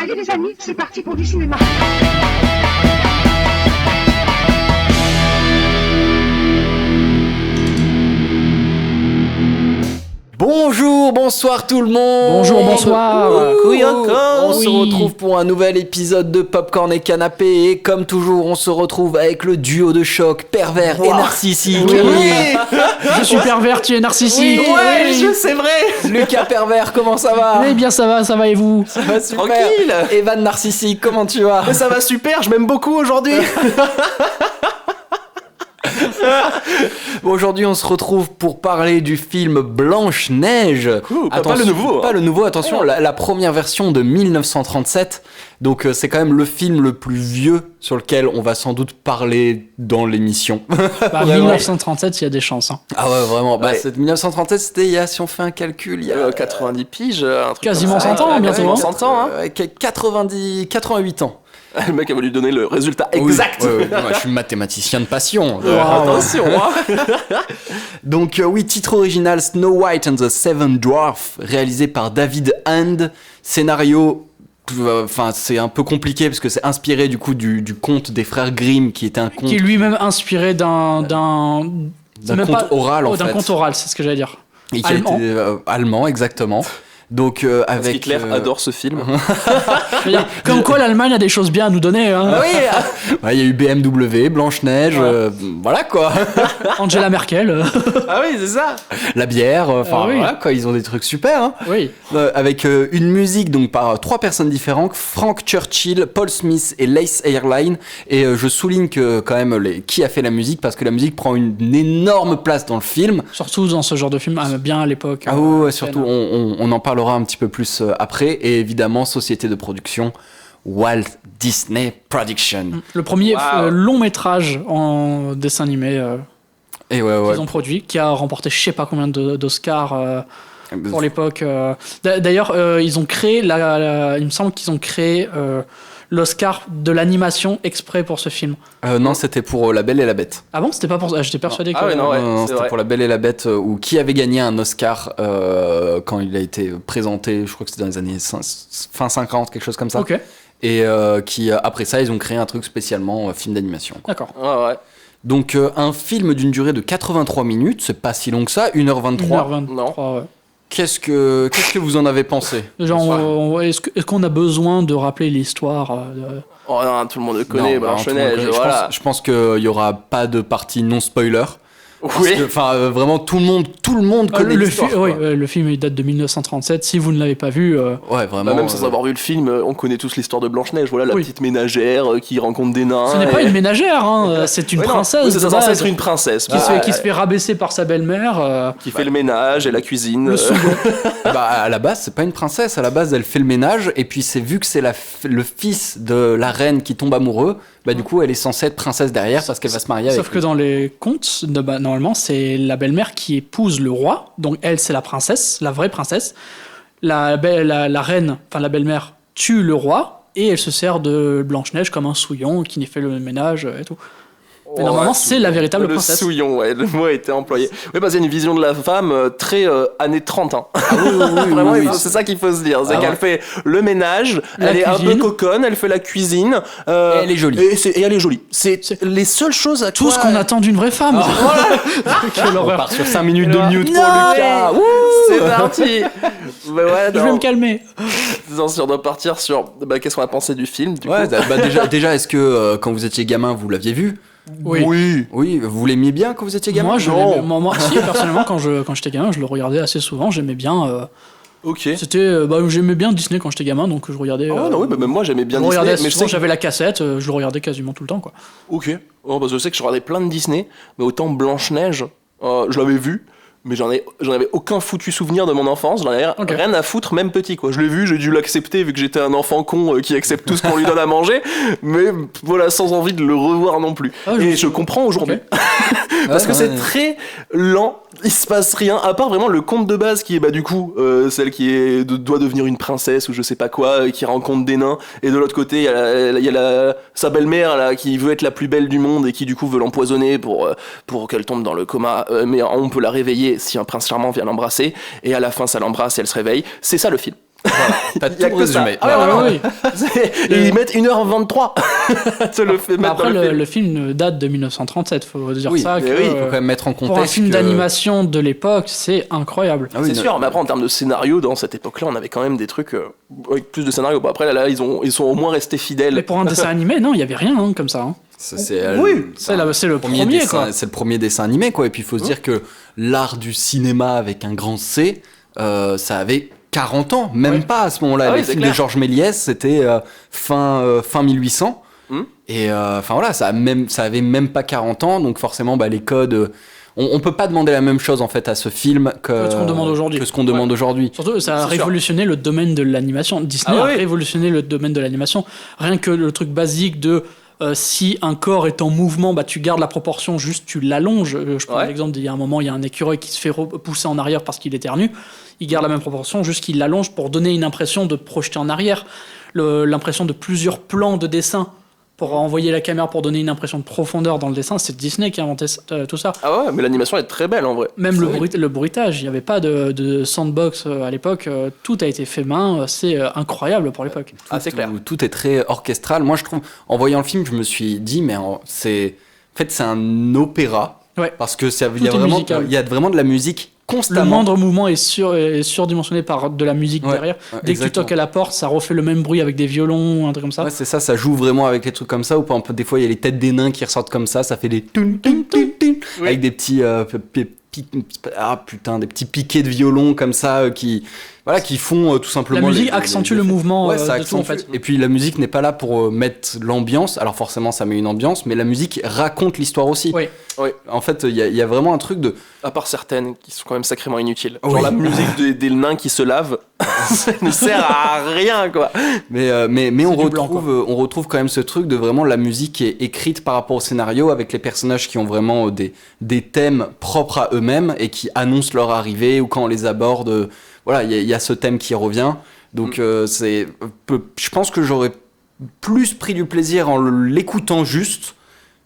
Allez les amis, c'est parti pour du cinéma. Bonjour, bonsoir tout le monde. Bonjour, bonsoir. On se retrouve pour un nouvel épisode de Popcorn et Canapé. Et comme toujours, on se retrouve avec le duo de choc pervers et narcissique. Oui. Je suis pervers, tu es narcissique. C'est vrai. Lucas pervers, comment ça va? Eh bien, ça va et vous? Ça va super. Tranquille. Evan narcissique, comment tu vas? Mais ça va super, je m'aime beaucoup aujourd'hui. Bon, aujourd'hui, on se retrouve pour parler du film Blanche-Neige. Pas le nouveau. Pas le nouveau, attention, la première version de 1937. Donc, c'est quand même le film le plus vieux sur lequel on va sans doute parler dans l'émission. 1937, il y a des chances. Hein. Ah ouais, vraiment. Ouais. 1937, c'était, si on fait un calcul, il y a 90 piges, un truc Quasiment comme ça. 100 ans, bientôt. Quasiment 100 ans, hein. 88 ans. Le mec a voulu donner le résultat exact. Oui, moi, je suis mathématicien de passion. Attention, hein. Donc oui, titre original Snow White and the Seven Dwarfs, réalisé par David Hand. Scénario, c'est un peu compliqué parce que c'est inspiré du coup du conte des frères Grimm, qui était un conte Qui est lui-même inspiré d'un conte oral en fait. D'un conte oral, c'est ce que j'allais dire. Et qui Allemand. était allemand, exactement. Donc Parce avec qu'Hitler adore ce film. Je veux dire, comme quoi l'Allemagne a des choses bien à nous donner. Hein. Oui, il y a eu BMW, Blanche-Neige, voilà quoi. Angela Merkel. Ah oui, c'est ça. La bière, oui. voilà quoi, ils ont des trucs super. Hein. Oui. Avec une musique donc par trois personnes différentes, Frank Churchill, Paul Smith et Lace Airline. Et je souligne que quand même qui a fait la musique, parce que la musique prend une énorme place dans le film. Surtout dans ce genre de film, bien à l'époque. Ah ouais, surtout on en parlera un petit peu plus après. Et évidemment, société de production Walt Disney Production. Le premier long métrage en dessin animé Et ouais. qu'ils ont produit, qui a remporté je sais pas combien d'Oscars pour l'époque. D'ailleurs, ils ont créé, il me semble qu'ils ont créé l'Oscar de l'animation exprès pour ce film. Non, c'était pour La Belle et la Bête. Ah bon, c'était pas pour ça. J'étais persuadé que. Ah ouais, non, ouais. Non, c'était vrai. pour La Belle et la Bête, où qui avait gagné un Oscar quand il a été présenté, je crois que c'était dans les années fin 50, quelque chose comme ça. Ok, Et qui, après ça, ils ont créé un truc spécialement film d'animation. d'accord. Ouais. Donc, un film d'une durée de 83 minutes, c'est pas si long que ça, 1h23. 1h23, ouais. Qu'est-ce que vous en avez pensé? Genre, est-ce qu'on a besoin de rappeler l'histoire Oh non, tout le monde le connaît, Non, Blanche-Neige, je voilà. pense qu'il y aura pas de partie non spoiler. Oui. Vraiment, tout le monde connaît l'histoire. Le film il date de 1937. Si vous ne l'avez pas vu, Ouais, vraiment. Même sans avoir vu le film, on connaît tous l'histoire de Blanche-Neige. Voilà, la petite ménagère qui rencontre des nains. ce n'est pas une ménagère, hein, c'est une Ouais, non. princesse. Oui, c'est de censé base, être une princesse. qui se fait rabaisser par sa belle-mère. Qui fait le ménage et la cuisine. Le second. À la base, c'est pas une princesse. À la base, elle fait le ménage. Et puis, c'est vu que c'est le fils de la reine qui tombe amoureux. Du coup, elle est censée être princesse derrière parce qu'elle va se marier avec Sauf que dans les contes, normalement, c'est la belle-mère qui épouse le roi. Donc elle, c'est la princesse, la vraie princesse. La reine, enfin la belle-mère, tue le roi et elle se sert de Blanche-Neige comme un souillon qui n'y fait le ménage et tout. Mais normalement, c'est la véritable princesse. Le souillon, ouais, le mot a été employé. Oui, parce qu'il y a une vision de la femme très années 30. Hein. Vraiment, c'est ça qu'il faut se dire. C'est qu'elle fait le ménage, elle est un peu coconne, elle fait la cuisine. Et elle est jolie. Et elle est jolie. C'est les seules choses à Tout ce qu'on attend d'une vraie femme. Quelle On horreur. part sur 5 minutes de mute pour Lucas. C'est parti. Je vais me calmer. Si on doit partir sur qu'est-ce qu'on a pensé du film du coup. Déjà, est-ce que quand vous étiez gamin, vous l'aviez vu? Oui. Oui, vous l'aimiez bien quand vous étiez gamin? Moi, si, personnellement, quand j'étais gamin, je le regardais assez souvent. J'aimais bien. Ok. J'aimais bien Disney quand j'étais gamin, donc je regardais. Même moi j'aimais bien je Disney. regardais Mais souvent, j'avais la cassette, je le regardais quasiment tout le temps, quoi. Ok. Parce que je sais que je regardais plein de Disney, mais autant Blanche-Neige, je l'avais vu. Mais j'en avais aucun foutu souvenir de mon enfance, j'en avais rien à foutre, même petit quoi. Je l'ai vu, j'ai dû l'accepter vu que j'étais un enfant con qui accepte tout ce qu'on lui donne à manger, mais voilà, sans envie de le revoir non plus. Et je comprends aujourd'hui. Parce que c'est très lent, il se passe rien, à part vraiment le conte de base qui est du coup celle qui doit devenir une princesse ou je sais pas quoi, qui rencontre des nains, et de l'autre côté il y a sa belle-mère là, qui veut être la plus belle du monde et qui du coup veut l'empoisonner pour qu'elle tombe dans le coma, mais on peut la réveiller si un prince charmant vient l'embrasser, et à la fin ça l'embrasse et elle se réveille. C'est ça le film. T'as Il y a tout que ça. résumé. Ah ouais, Ouais, ouais. Et ils mettent 1h23 te le fait mettre Après, dans le film. le film date de 1937, faut dire Oui, ça. mais Que, oui, Il faut quand même mettre en contexte. pour un film que- d'animation de l'époque, c'est incroyable. Ah oui, C'est non. sûr, mais après en termes de scénario, dans cette époque-là, on avait quand même des trucs avec plus de scénario. Bon, après là, ils sont au moins restés fidèles. Mais pour un dessin animé, non, il y avait rien comme ça. Hein. Ça, c'est Oui, C'est le premier, dessin, quoi. c'est le premier dessin animé, quoi. Et puis il faut se dire que l'art du cinéma avec un grand C, ça avait 40 ans, même Ouais. pas à ce moment-là. Ah oui, Les c'est films clair. de Georges Méliès, c'était fin 1800. Et enfin voilà, ça avait même pas 40 ans, donc forcément, les codes. On peut pas demander la même chose en fait à ce film Que ce qu'on demande aujourd'hui. Que ce qu'on demande aujourd'hui. Surtout, ça a C'est sûr. révolutionné le domaine de l'animation. Disney Ah a oui. révolutionné le domaine de l'animation. Rien que le truc basique de si un corps est en mouvement, tu gardes la proportion, juste tu l'allonges. Je prends Ouais. l'exemple d'il y a un moment, il y a un écureuil qui se fait repousser en arrière parce qu'il éternue. Il garde la même proportion, juste qu'il l'allonge pour donner une impression de projeter en arrière. L'impression de plusieurs plans de dessin pour envoyer la caméra pour donner une impression de profondeur dans le dessin. C'est Disney qui a inventé tout ça. Ah ouais, mais l'animation est très belle en vrai. Même le bruitage, il n'y avait pas de sandbox à l'époque, tout a été fait main, c'est incroyable pour l'époque. Ah, c'est clair. Tout est très orchestral. Moi, je trouve, en voyant le film, je me suis dit, mais c'est un opéra. Ouais. Parce que il Tout est musical. y a vraiment de la musique Le constamment. moindre mouvement est surdimensionné par de la musique Ouais, derrière. ouais, Dès que tu exactement. toques à la porte, ça refait le même bruit avec des violons, un truc comme ça. Ouais, c'est ça, ça joue vraiment avec les trucs comme ça. Ou par exemple, des fois, il y a les têtes des nains qui ressortent comme ça fait des toun, toun, toun, toun, Oui. avec des petits des petits piquets de violon comme ça qui font tout simplement. La musique les accentue le effets. mouvement Ouais, ça de tout en accentue. fait. Et puis la musique n'est pas là pour mettre l'ambiance. Alors forcément, ça met une ambiance, mais la musique raconte l'histoire aussi. Oui. Oui. En fait, il y a vraiment un truc de. À part certaines qui sont quand même sacrément inutiles. Oui. Genre la musique des nains qui se lavent, ça ne sert à rien quoi. Mais C'est du blanc, on retrouve quand même ce truc de vraiment la musique qui est écrite par rapport au scénario avec les personnages qui ont vraiment des thèmes propres à eux-mêmes et qui annoncent leur arrivée ou quand on les aborde. Voilà, il y a ce thème qui revient. Donc je pense que j'aurais plus pris du plaisir en l'écoutant juste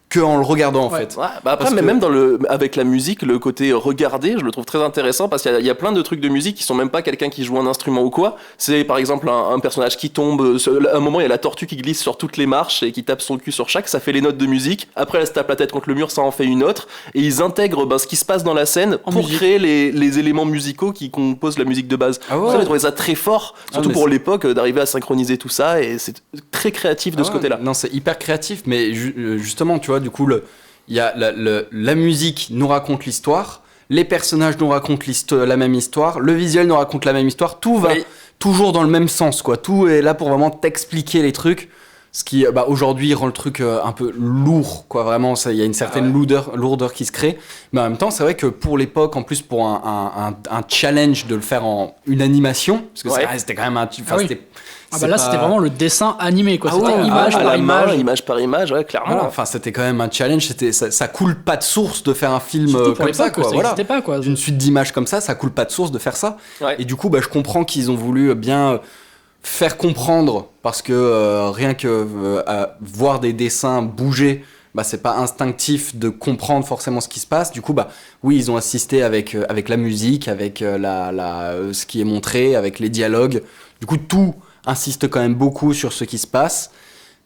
qu'en le regardant en fait. Ouais, après, Parce mais que- même avec la musique, le côté regarder, je le trouve très intéressant parce qu'il y a plein de trucs de musique qui sont même pas quelqu'un qui joue un instrument ou quoi. C'est par exemple un personnage qui tombe, à un moment il y a la tortue qui glisse sur toutes les marches et qui tape son cul sur chaque, ça fait les notes de musique. Après elle se tape la tête contre le mur, ça en fait une autre. Et ils intègrent ce qui se passe dans la scène En pour musique. créer les éléments musicaux qui composent la musique de base. Ah ouais. Ça, j'ai trouvé ça très fort, surtout mais pour c'est- l'époque, d'arriver à synchroniser tout ça et c'est très créatif de ce Ah ouais, côté-là. Non, c'est hyper créatif, mais justement, tu vois, du coup, il y a la musique nous raconte l'histoire, les personnages nous racontent la même histoire, le visuel nous raconte la même histoire, tout va Oui. toujours dans le même sens, quoi. Tout est là pour vraiment t'expliquer les trucs. Ce qui, aujourd'hui, rend le truc un peu lourd, quoi. Vraiment, il y a une certaine lourdeur qui se crée. Mais en même temps, c'est vrai que pour l'époque, en plus, pour un challenge de le faire en une animation, parce que Ouais. c'était quand même un. Ah oui. Là, c'était vraiment le dessin animé, quoi. Ah C'était ouais, image à par la main, image. image par image, ouais, clairement. Voilà, enfin, c'était quand même un challenge. Ça coule pas de source de faire un film Surtout pour comme ça, l'époque, quoi. ça Voilà. n'existait pas, quoi. D'une suite d'images comme ça coule pas de source de faire ça. Ouais. Et du coup, je comprends qu'ils ont voulu bien faire comprendre, parce que rien que voir des dessins bouger, c'est pas instinctif de comprendre forcément ce qui se passe. Du coup, oui, ils ont assisté avec la musique, avec ce qui est montré, avec les dialogues. Du coup, tout insiste quand même beaucoup sur ce qui se passe.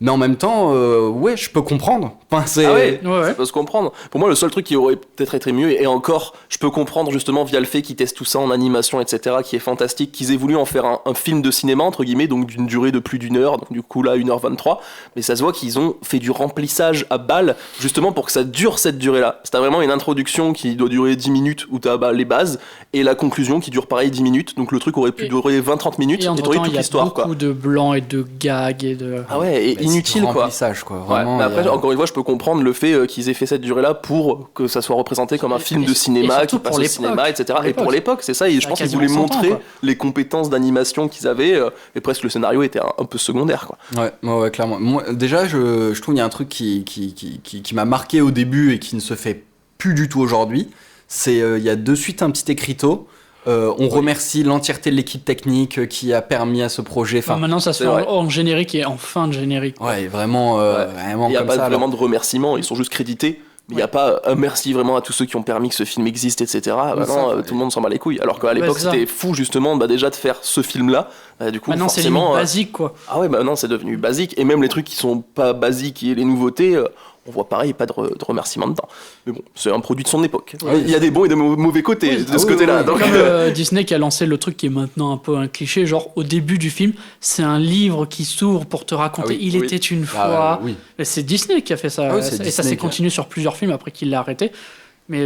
Mais en même temps, ouais, je peux comprendre. Enfin, c'est... Ah ouais, Ouais. ça peut se comprendre. Pour moi, le seul truc qui aurait peut-être été mieux, et encore, je peux comprendre justement via le fait qu'ils testent tout ça en animation, etc., qui est fantastique, qu'ils aient voulu en faire un film de cinéma, entre guillemets, donc d'une durée de plus d'1 heure, donc du coup là, 1h23, mais ça se voit qu'ils ont fait du remplissage à balles, justement pour que ça dure cette durée-là. C'est vraiment une introduction qui doit durer 10 minutes, où t'as les bases, et la conclusion qui dure pareil 10 minutes, donc le truc aurait pu durer 20-30 minutes, Et et entre t'aurais temps, toute il y a l'histoire, quoi. beaucoup de blancs et de gags et de... Ah ouais, et Mais c'est inutile, du quoi. remplissage, quoi. Ouais, Vraiment, mais après, il y a- encore une fois, je peux comprendre le fait qu'ils aient fait cette durée-là pour que ça soit représenté comme un film de et cinéma surtout qui passe pour au l'époque. cinéma, etc. Pour Et pour l'époque. l'époque, c'est ça. Et je Ça a pense qu'ils quasiment voulaient 100 ans, montrer quoi. les compétences d'animation qu'ils avaient. Et presque le scénario était un peu secondaire, quoi. Ouais, clairement. Moi, déjà, je trouve qu'il y a un truc qui m'a marqué au début et qui ne se fait plus du tout aujourd'hui. C'est il y a de suite un petit écriteau. On remercie l'entièreté de l'équipe technique qui a permis à ce projet. Enfin, Maintenant, ça se c'est fait vrai. en générique et en fin de générique. ouais, vraiment, vraiment Il n'y a comme pas ça. vraiment de remerciements. Ils sont juste crédités. Mais il n'y a pas un merci vraiment à tous ceux qui ont permis que ce film existe, etc. ça, Tout le monde s'en bat les couilles. Alors qu'à l'époque, c'est ça. c'était fou, justement, déjà de faire ce film-là, Du coup, Maintenant, c'est limite forcément. basique, quoi. Ah ouais, maintenant c'est devenu basique. Et même les trucs qui sont pas basiques et les nouveautés, on voit pareil, pas de remerciement dedans. Mais bon, c'est un produit de son époque. Il y a des bons et des mauvais côtés de ce côté-là. oui. Donc, Comme Disney qui a lancé le truc qui est maintenant un peu un cliché, genre au début du film, c'est un livre qui s'ouvre pour te raconter il était une fois. oui. Et c'est Disney qui a fait ça. Ah oui, c'est et ça Disney s'est qui a- continué sur plusieurs films après qu'il l'a arrêté. Mais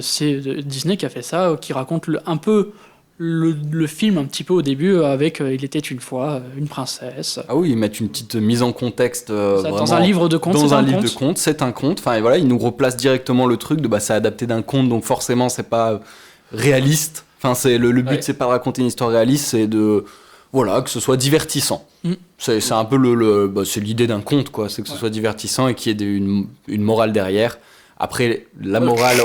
c'est Disney qui a fait ça, qui raconte un peu le film un petit peu au début avec il était une fois une princesse. Ah oui, ils mettent une petite mise en contexte Ça, dans vraiment un livre de contes, dans c'est un un livre conte. de contes, c'est un conte. Enfin et voilà, ils nous replacent directement le truc de c'est adapté d'un conte, donc forcément c'est pas réaliste. Enfin c'est le but, Ouais. c'est pas de raconter une histoire réaliste, c'est de voilà que ce soit divertissant. Mm. C'est un peu c'est l'idée d'un conte quoi, c'est que ce soit divertissant et qu'il y ait une morale derrière. Après, la morale,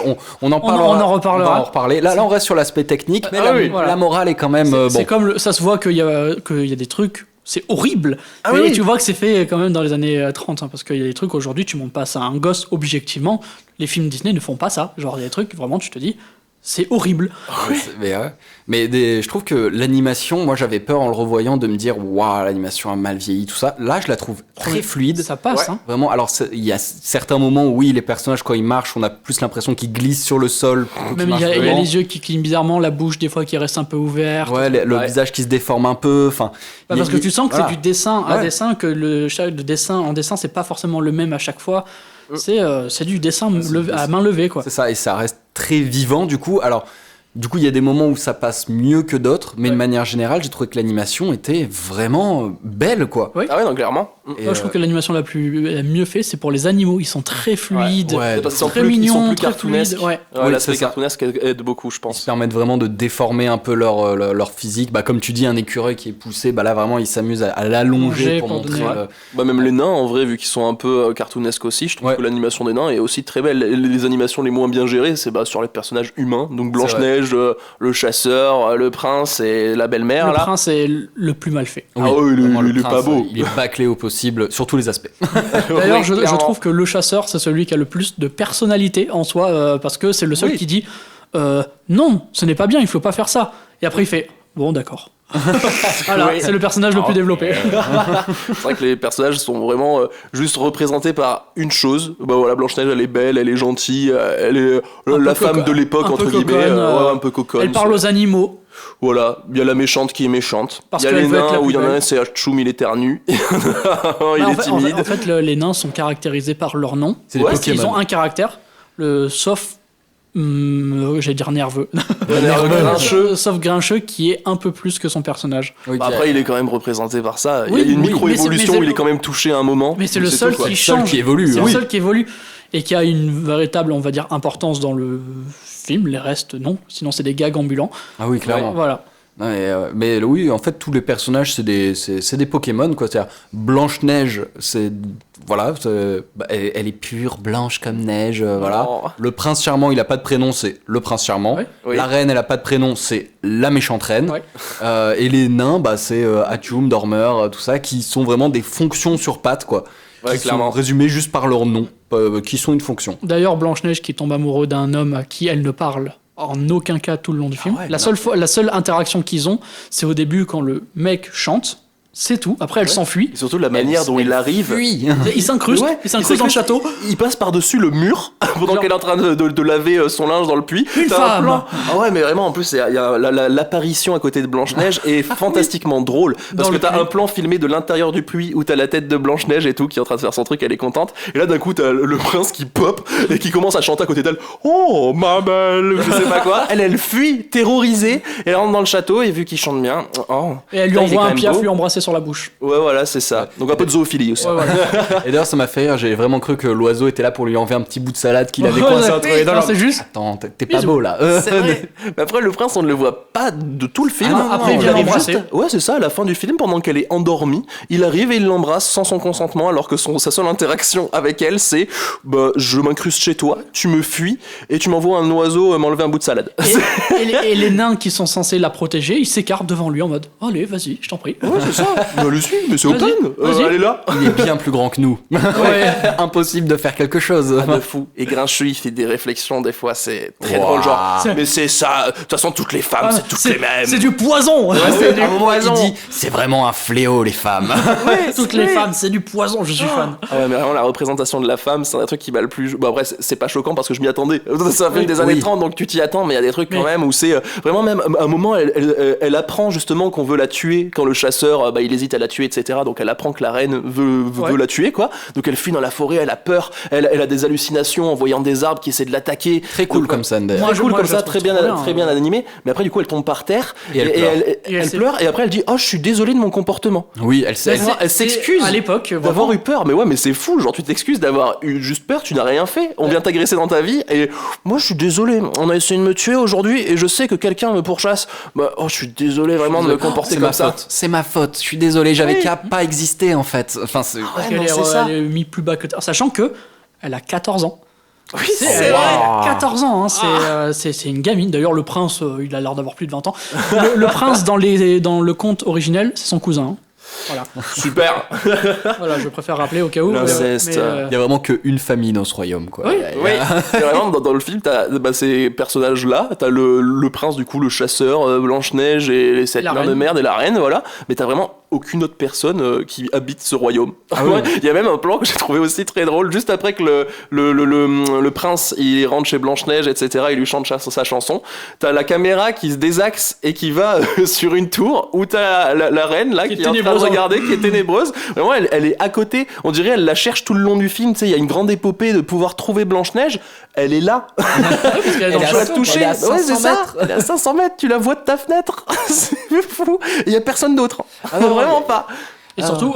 on en parlera. on en reparlera. On va en reparler. Là, on reste sur l'aspect technique, mais oui. Voilà. la morale est quand même. C'est comme ça se voit qu'il y a des trucs, c'est horrible. Ah mais oui. tu vois que c'est fait quand même dans les années 30, hein, parce qu'il y a des trucs aujourd'hui, tu montes pas ça à un gosse objectivement. Les films Disney ne font pas ça. Genre, il y a des trucs, vraiment, tu te dis, c'est horrible. Mais je trouve que l'animation, moi j'avais peur en le revoyant de me dire waouh, l'animation a mal vieilli, tout ça. Là, je la trouve très fluide. Ça passe, hein. Vraiment, alors il y a certains moments où oui, les personnages quand ils marchent, on a plus l'impression qu'ils glissent sur le sol. Même il y a les yeux qui clignent bizarrement, la bouche des fois qui reste un peu ouverte. Ouais, le visage qui se déforme un peu. Enfin, Parce que tu sens que voilà. c'est du dessin à Ouais. dessin, que le dessin en dessin, c'est pas forcément le même à chaque fois. C'est du dessin à main levée, quoi. C'est ça, et ça reste très vivant du coup. Alors, du coup, il y a des moments où ça passe mieux que d'autres, mais de manière générale, j'ai trouvé que l'animation était vraiment belle, quoi. Oui. Ah ouais, non, clairement. Et, Moi, je trouve que l'animation la mieux faite, c'est pour les animaux. Ils sont très fluides, Ouais, C'est parce qu'ils sont très plus, ils sont mignons, plus très cartoonesques. fluides. Ouais. Oui, L'aspect c'est ça. cartoonesque aide beaucoup, je Ils pense. se permettent vraiment de déformer un peu leur physique. Comme tu dis, un écureuil qui est poussé, là vraiment, ils s'amusent à l'allonger pour pour montrer. donner- Même les nains, en vrai, vu qu'ils sont un peu cartoonesques aussi, je trouve Ouais. que l'animation des nains est aussi très belle. Les animations les moins bien gérées, c'est sur les personnages humains. Donc Blanche-Neige, le chasseur, le prince et la belle-mère. Le là. prince est le plus mal fait. Ah oui, vraiment, il le est pas prince, beau. Il est bâclé au possible, sur tous les aspects. D'ailleurs, Oui, je clairement. trouve que le chasseur, c'est celui qui a le plus de personnalité en soi, parce que c'est le seul Oui. qui dit non, ce n'est pas bien, il faut pas faire ça. Et après, il fait bon, d'accord. Voilà, Oui. c'est le personnage le plus développé. C'est vrai que les personnages sont vraiment juste représentés par une chose. Voilà, Blanche-Neige, elle est belle, elle est gentille, elle est la peu femme de l'époque, un peu entre guillemets. coconne, Ouais, un peu coconne. Elle parle aux animaux. Voilà, il y a la méchante qui est méchante. Parce Il y a qu'elle les veut être nains la où il y en a plus un, c'est Hachoum, il éternue. il Bah, est en fait, timide. En fait, les nains sont caractérisés par leur nom. C'est des Ouais, Parce qu'ils Pokémon. ont un caractère, sauf. J'allais dire nerveux. Grincheux. Sauf Grincheux qui est un peu plus que son personnage. Oui, Après, il est quand même représenté par ça. Oui, il y a une oui, micro-évolution mais où il c'est- est quand même touché à un moment. Mais c'est le seul tout, quoi. qui seul change. qui évolue, C'est oui. le seul qui évolue. Et qui a une véritable, on va dire, importance dans le film. Les restes, non. Sinon, c'est des gags ambulants. Ah oui, clairement. Voilà. Mais oui, en fait, tous les personnages, c'est des Pokémon, quoi. C'est-à-dire, Blanche-Neige, elle est pure, blanche comme neige, voilà. Oh. Le prince charmant, il a pas de prénom, c'est le prince charmant. Ouais. Oui. La reine, elle a pas de prénom, c'est la méchante reine. Ouais. Et les nains, c'est Hachoum, Dormeur, tout ça, qui sont vraiment des fonctions sur pattes, quoi. Ouais, Qui clairement. sont résumées juste par leur nom, qui sont une fonction. D'ailleurs, Blanche-Neige qui tombe amoureux d'un homme à qui elle ne parle en aucun cas tout le long du film. ouais, La seule interaction qu'ils ont, c'est au début quand le mec chante. C'est tout. Après, elle s'enfuit. Et surtout la manière dont il arrive. Oui. Il s'incruste. Ouais, il s'incruste dans le château. Il passe par-dessus le mur pendant Genre- qu'elle est en train de laver son linge dans le puits. Une T'as un femme. plan- Ah ouais, mais vraiment, en plus, il y a l'apparition à côté de Blanche-Neige est fantastiquement drôle. Parce Dans que le t'as puits. un plan filmé de l'intérieur du puits où t'as la tête de Blanche-Neige et tout qui est en train de faire son truc, elle est contente. Et là, d'un coup, t'as le prince qui pop et qui commence à chanter à côté d'elle. Oh, ma belle, je sais pas quoi. Elle fuit, terrorisée. Et elle rentre dans le château et vu qu'il chante bien, oh. Et elle lui Putain, il est envoie quand un même piaf beau. lui embrasser sur la bouche. Ouais, voilà, c'est ça. Donc un peu de zoophilie aussi. Ouais, voilà. Et d'ailleurs, ça m'a fait rire, j'ai vraiment cru que l'oiseau était là pour lui enlever un petit bout de salade qu'il avait Ouais, coincé ouais. entre les dents. Non, c'est juste. Attends, t'es pas Bisous. beau là. C'est vrai. Mais après, le prince, on ne le voit pas de tout le film. Ah non, après, il vient arrive l'embrasser. juste- Ouais, c'est ça, à la fin du film, pendant qu'elle est endormie, il arrive et il l'embrasse sans son consentement, alors que sa seule interaction avec elle, c'est je m'incruste chez toi, tu me fuis et tu m'envoies un oiseau m'enlever un bout de salade. Et les nains qui sont censés la protéger, ils s'écartent devant lui en mode allez, vas-y, je t'en prie. Ouais, c'est ça. Mais allez-y, mais c'est Vas-y, open. vas-y. Elle est là. Il est bien plus grand que nous. Impossible de faire quelque chose. Ah, de fou. Et Grincheux, il fait des réflexions, des fois, c'est très Wow. drôle. Genre, C'est- mais c'est ça. De toute façon, toutes les femmes, c'est toutes les mêmes. C'est du poison. C'est du à un moment, il poison. dit c'est vraiment un fléau les femmes. Toutes les femmes, c'est du poison. Je suis fan. Ah ouais, mais vraiment, la représentation de la femme, c'est un truc qui m'a le plus. Bon, après, c'est pas choquant parce que je m'y attendais. C'est un film Oui. des années Oui. 30, donc tu t'y attends, mais il y a des trucs quand Mais- même où c'est vraiment, même à un moment, elle apprend justement qu'on veut la tuer quand le chasseur, il hésite à la tuer, etc. Donc elle apprend que la reine veut Ouais. la tuer, quoi. Donc elle fuit dans la forêt, elle a peur, elle a des hallucinations en voyant des arbres qui essaient de l'attaquer. Très cool Donc, comme scène d'ailleurs. Moi, Très cool moi, comme je la ça, trouve très bien hein. animé. Mais après, du coup, elle tombe par terre Et elle pleure. elle s'est- pleure et après elle dit oh je suis désolée de mon comportement. Oui, elle sait. Elle s'excuse à l'époque d'avoir vraiment. eu peur. Mais ouais, mais c'est fou. Genre tu t'excuses d'avoir eu juste peur. Tu n'as rien fait. On vient t'agresser dans ta vie et moi je suis désolé. On a essayé de me tuer aujourd'hui et je sais que quelqu'un me pourchasse. Bah oh je suis désolé vraiment de me comporter C'est comme ma ça. faute. C'est ma faute. Je suis désolé. J'avais Oui. qu'à pas exister en fait. Enfin, c'est. Parce Ouais, qu'elle non, est, c'est ça. elle est mise plus bas que terre, sachant que elle a 14 ans. Oui C'est c'est vrai. vrai. 14 ans, hein, c'est une gamine. D'ailleurs, le prince, il a l'air d'avoir plus de 20 ans. Le prince, dans le conte originel, c'est son cousin. hein. Voilà. Super. Voilà, je préfère rappeler au cas où. L'inceste. Il y a vraiment qu'une famille dans ce royaume, quoi. Oui. Il y a- Oui, et vraiment dans le film, t'as ces personnages-là, t'as le prince du coup, le chasseur, Blanche-Neige et les sept La nains de reine. merde et la reine, voilà. Mais t'as vraiment aucune autre personne qui habite ce royaume. Ah oui. Ouais, il y a même un plan que j'ai trouvé aussi très drôle, juste après que le prince il rentre chez Blanche-Neige, etc. Il lui chante sa chanson. T'as la caméra qui se désaxe et qui va sur une tour où t'as la reine là Qui est qui est en train de ténébreuse. regarder, qui est ténébreuse. Vraiment, elle est à côté. On dirait elle la cherche tout le long du film. Tu sais, il y a une grande épopée de pouvoir trouver Blanche-Neige. Elle est là. Parce qu'elle est dans Elle est le à Tu vas château, te toucher. elle est à Ouais, 500 c'est ça. mètres. Elle est à 500 mètres. Tu la vois de ta fenêtre. C'est fou. Il y a personne d'autre. Vraiment pas. Et surtout,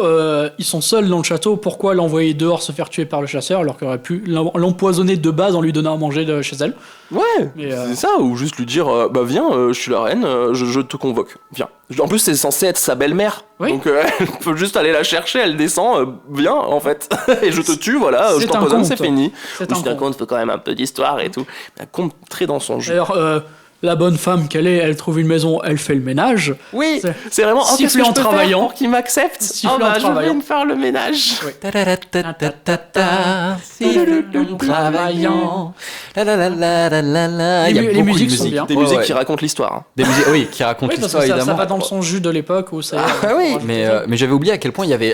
ils sont seuls dans le château. Pourquoi l'envoyer dehors se faire tuer par le chasseur alors qu'il aurait pu l'empoisonner de base en lui donnant à manger chez elle. Ouais. Mais, C'est ça. Ou juste lui dire, bah viens, je suis la reine, je te convoque. Viens. En plus, c'est censé être sa belle-mère. Oui. Donc elle peut juste aller la chercher. Elle descend. Viens en fait. Et je te tue. Voilà. Je C'est un t'empoisonne. conte. C'est fini. C'est Oui, un c'est un conte. conte. Faut quand même un peu d'histoire et tout. Un conte très dans son jeu. D'ailleurs, la bonne femme qu'elle est, elle trouve une maison, elle fait le ménage. Oui, C'est- c'est vraiment oh, qu'est-ce siffler que je en peux faire travaillant. pour qu'il m'accepte. Siffler Oh, bah, en je travaillant. viens de faire le ménage. Ta-da-da-ta-ta-ta, siffle travaillant. La la la la la la la. Il y a Les beaucoup de musiques sont musique. bien. Des Ouais, musiques ouais. qui racontent l'histoire. hein. Des musiques, oui, qui racontent Oui, parce que l'histoire ça évidemment. va dans le son jus de l'époque où ça. Ah oui, mais j'avais oublié à quel point il y avait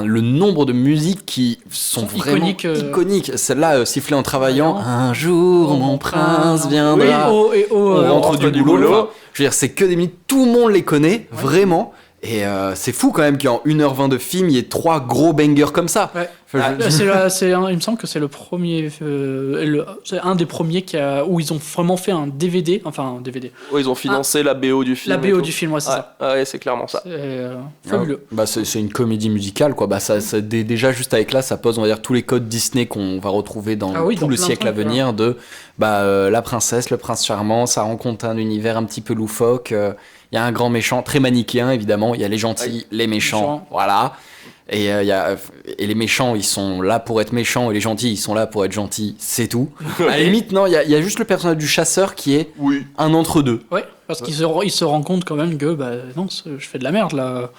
le nombre de musiques qui sont vraiment iconiques, iconiques. Celle-là, siffler en travaillant. Un jour, mon prince Oui, viendra. on On rentre du boulot. boulot. Enfin, je veux dire, c'est que des musiques, tout le monde les connaît, vraiment. Et c'est fou quand même qu'en 1h20 de film, il y ait 3 gros bangers comme ça. Ouais. Enfin, je- Il me semble que c'est le premier, c'est un des premiers où ils ont vraiment fait un DVD, enfin un DVD, Ouais, ils ont financé la BO du film. la et BO tout. du film, ouais, c'est Ouais, ça. ouais, c'est clairement ça. C'est fabuleux. Bah, c'est une comédie musicale, quoi. Bah, déjà, juste avec là, ça pose, on va dire, tous les codes Disney qu'on va retrouver dans Ah oui, tout dans le plein de siècle à trucs, venir de la princesse, le prince charmant, ça rencontre un univers un petit peu loufoque. Il y a un grand méchant, très manichéen, évidemment. Il y a les gentils, les méchants, Méchants. voilà. Et, et les méchants, ils sont là pour être méchants, et les gentils, ils sont là pour être gentils, c'est tout. À la limite, non, il y a juste le personnage du chasseur qui est Oui. un entre-deux. Ouais, parce qu'il se rend compte quand même que bah non, je fais de la merde là.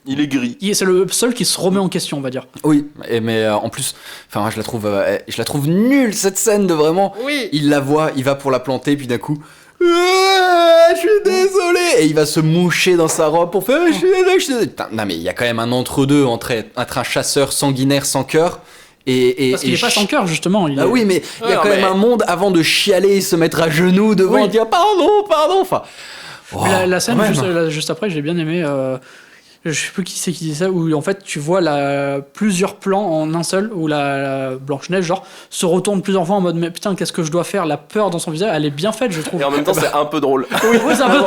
Il est gris. C'est le seul qui se remet en question, on va dire. Oui, mais en plus, enfin, moi, je la trouve nulle cette scène de vraiment. Oui. Il la voit, il va pour la planter, puis d'un coup, je suis désolé, et il va se moucher dans sa robe pour faire, je suis désolé. Putain, non mais il y a quand même un entre-deux entre un chasseur sanguinaire sans cœur et Parce qu'il est pas sans cœur justement. Ah oui, mais il y a Non, quand même mais- un monde avant de chialer et se mettre à genoux devant Oui. et dire pardon, enfin. Mais la Oh, scène quand même. juste après, j'ai bien aimé. Je sais plus qui c'est qui dit ça, où en fait tu vois plusieurs plans en un seul, où la Blanche-Neige genre se retourne plusieurs fois en mode mais putain qu'est-ce que je dois faire, la peur dans son visage, elle est bien faite je trouve. Et en même temps, c'est un peu drôle. Oui, c'est un peu.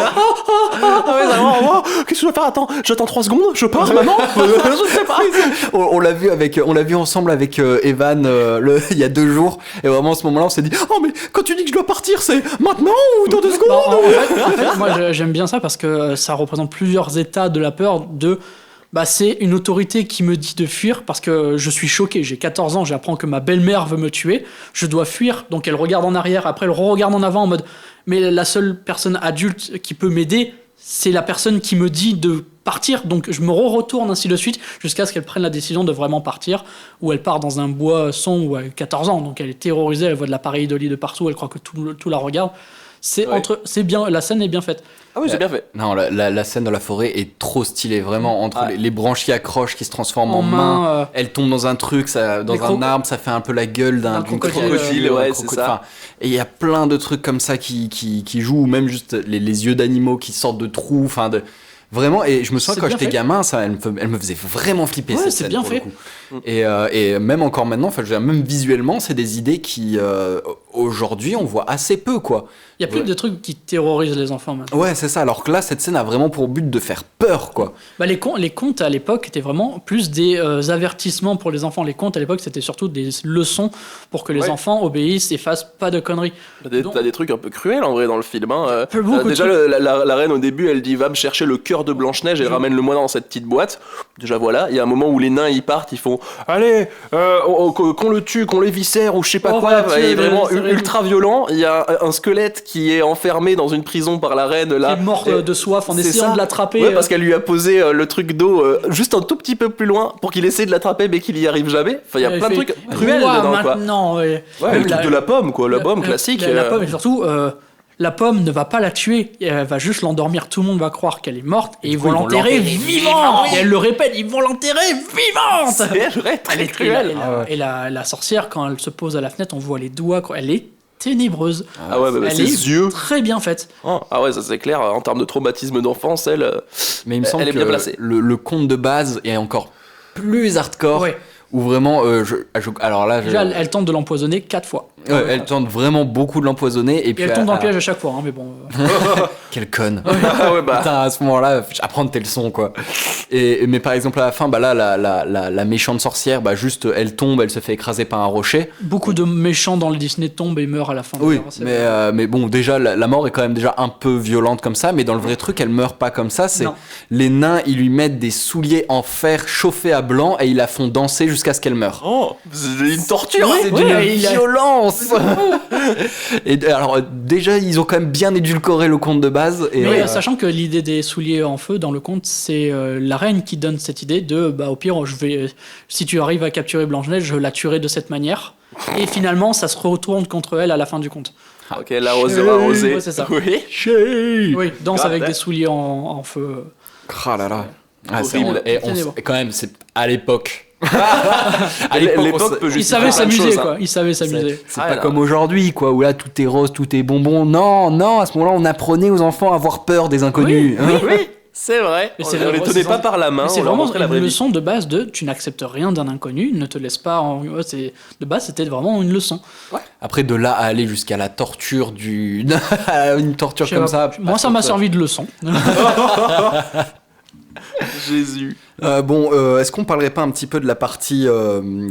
Ah ouais, vraiment, oh, qu'est-ce que je dois faire? Attends, j'attends 3 secondes, je pars, maman? Je sais pas. On l'a vu ensemble avec Evan il y a 2 jours et vraiment à ce moment-là on s'est dit oh mais quand tu dis que je dois partir c'est maintenant ou dans 2 secondes. Non, en fait, moi j'aime bien ça parce que ça représente plusieurs états de la peur. C'est une autorité qui me dit de fuir parce que je suis choqué. J'ai 14 ans, j'apprends que ma belle-mère veut me tuer. Je dois fuir, donc elle regarde en arrière, après elle regarde en avant en mode mais la seule personne adulte qui peut m'aider, c'est la personne qui me dit de partir, donc je me retourne ainsi de suite jusqu'à ce qu'elle prenne la décision de vraiment partir, où elle part dans un bois sombre où elle a 14 ans, donc elle est terrorisée, elle voit de l'appareil Dolly de partout, elle croit que tout la regarde. C'est bien, la scène est bien faite. Ah oui, c'est bien fait. Non, la scène dans la forêt est trop stylée, vraiment, entre les branches qui accrochent, qui se transforment en mains, elle tombe dans un truc, dans un arbre, ça fait un peu la gueule d'une crocodile, ouais, c'est ça. Enfin, et il y a plein de trucs comme ça qui jouent, ou même juste les yeux d'animaux qui sortent de trous, enfin vraiment, et je me souviens quand j'étais gamin, ça, elle me faisait vraiment flipper cette scène. Bien fait. Et même encore maintenant, enfin, je veux dire, même visuellement, c'est des idées qui, aujourd'hui, on voit assez peu, quoi. Il y a plus de trucs qui terrorisent les enfants maintenant. Ouais, c'est ça. Alors que là, cette scène a vraiment pour but de faire peur, quoi. Bah, les contes à l'époque étaient vraiment plus des avertissements pour les enfants. Les contes à l'époque, c'était surtout des leçons pour que les enfants obéissent et fassent pas de conneries. T'as des trucs un peu cruels en vrai dans le film. Hein. Déjà, la reine au début, elle dit va me chercher le cœur de Blanche-Neige et ramène-le moi dans cette petite boîte. Déjà voilà, il y a un moment où les nains ils partent, ils font allez, qu'on le tue, qu'on l'éviscère ou je sais pas quoi. Il est vraiment ultra violent. Il y a un squelette qui est enfermé dans une prison par la reine là. Qui est mort de soif en essayant de l'attraper. Ouais, parce qu'elle lui a posé le truc d'eau juste un tout petit peu plus loin pour qu'il essaie de l'attraper mais qu'il y arrive jamais. Enfin, il y a plein de trucs cruels dedans maintenant, quoi. Ouais, le truc de la pomme quoi, la pomme classique. La pomme et surtout la pomme ne va pas la tuer, elle va juste l'endormir, tout le monde va croire qu'elle est morte et ils vont l'enterrer vivante. Et elle le répète, ils vont l'enterrer vivante. C'est vrai, très cruel. Et la sorcière, quand elle se pose à la fenêtre, on voit les doigts, quoi. Elle est ténébreuse. Ah ouais, elle ses est yeux très bien faite. Ah ouais, ça c'est clair, en termes de traumatisme d'enfance, mais il me semble elle est bien placée. Le conte de base est encore plus hardcore. Ouais. Où vraiment, alors là, déjà, elle tente de l'empoisonner 4 fois. Ouais, elle tente vraiment beaucoup de l'empoisonner et puis elle tombe dans le piège à chaque fois, hein, mais bon. Quelle conne. Ouais, bah. Putain, à ce moment-là, apprendre tes leçons, quoi. Mais par exemple, à la fin, bah là, la méchante sorcière, bah juste, elle tombe, elle se fait écraser par un rocher. Beaucoup de méchants dans le Disney tombent et meurent à la fin. Oui, mais bon, déjà, la mort est quand même déjà un peu violente comme ça, mais dans le vrai truc, elle meurt pas comme ça. C'est les nains, ils lui mettent des souliers en fer chauffés à blanc et ils la font danser jusqu'à ce qu'elle meure. Oh, c'est une torture. C'est d'une violence. Et alors, déjà, ils ont quand même bien édulcoré le conte de base. Et mais sachant que l'idée des souliers en feu dans le conte, c'est la reine qui donne cette idée de, bah, au pire, si tu arrives à capturer Blanche-Neige, je la tuerai de cette manière. Et finalement, ça se retourne contre elle à la fin du conte. Ok, l'arroseur arrosé. Ouais, c'est ça. Oui, danse avec des souliers en feu. Ah là là. Ah, et quand même, c'est à l'époque. À l'époque, il savait s'amuser, quoi. Il savait s'amuser. C'est pas comme aujourd'hui, quoi, où là tout est rose, tout est bonbon. Non, à ce moment-là, on apprenait aux enfants à avoir peur des inconnus. Oui, c'est vrai. Mais on les tenait pas par la main. C'est on leur vraiment montrait la vraie une vie. leçon de base de tu n'acceptes rien d'un inconnu, ne te laisse pas. De base, c'était vraiment une leçon. Ouais. Après, de là à aller jusqu'à la torture une torture comme ça. Moi, ça m'a servi de leçon. Jésus. Est-ce qu'on parlerait pas un petit peu de la partie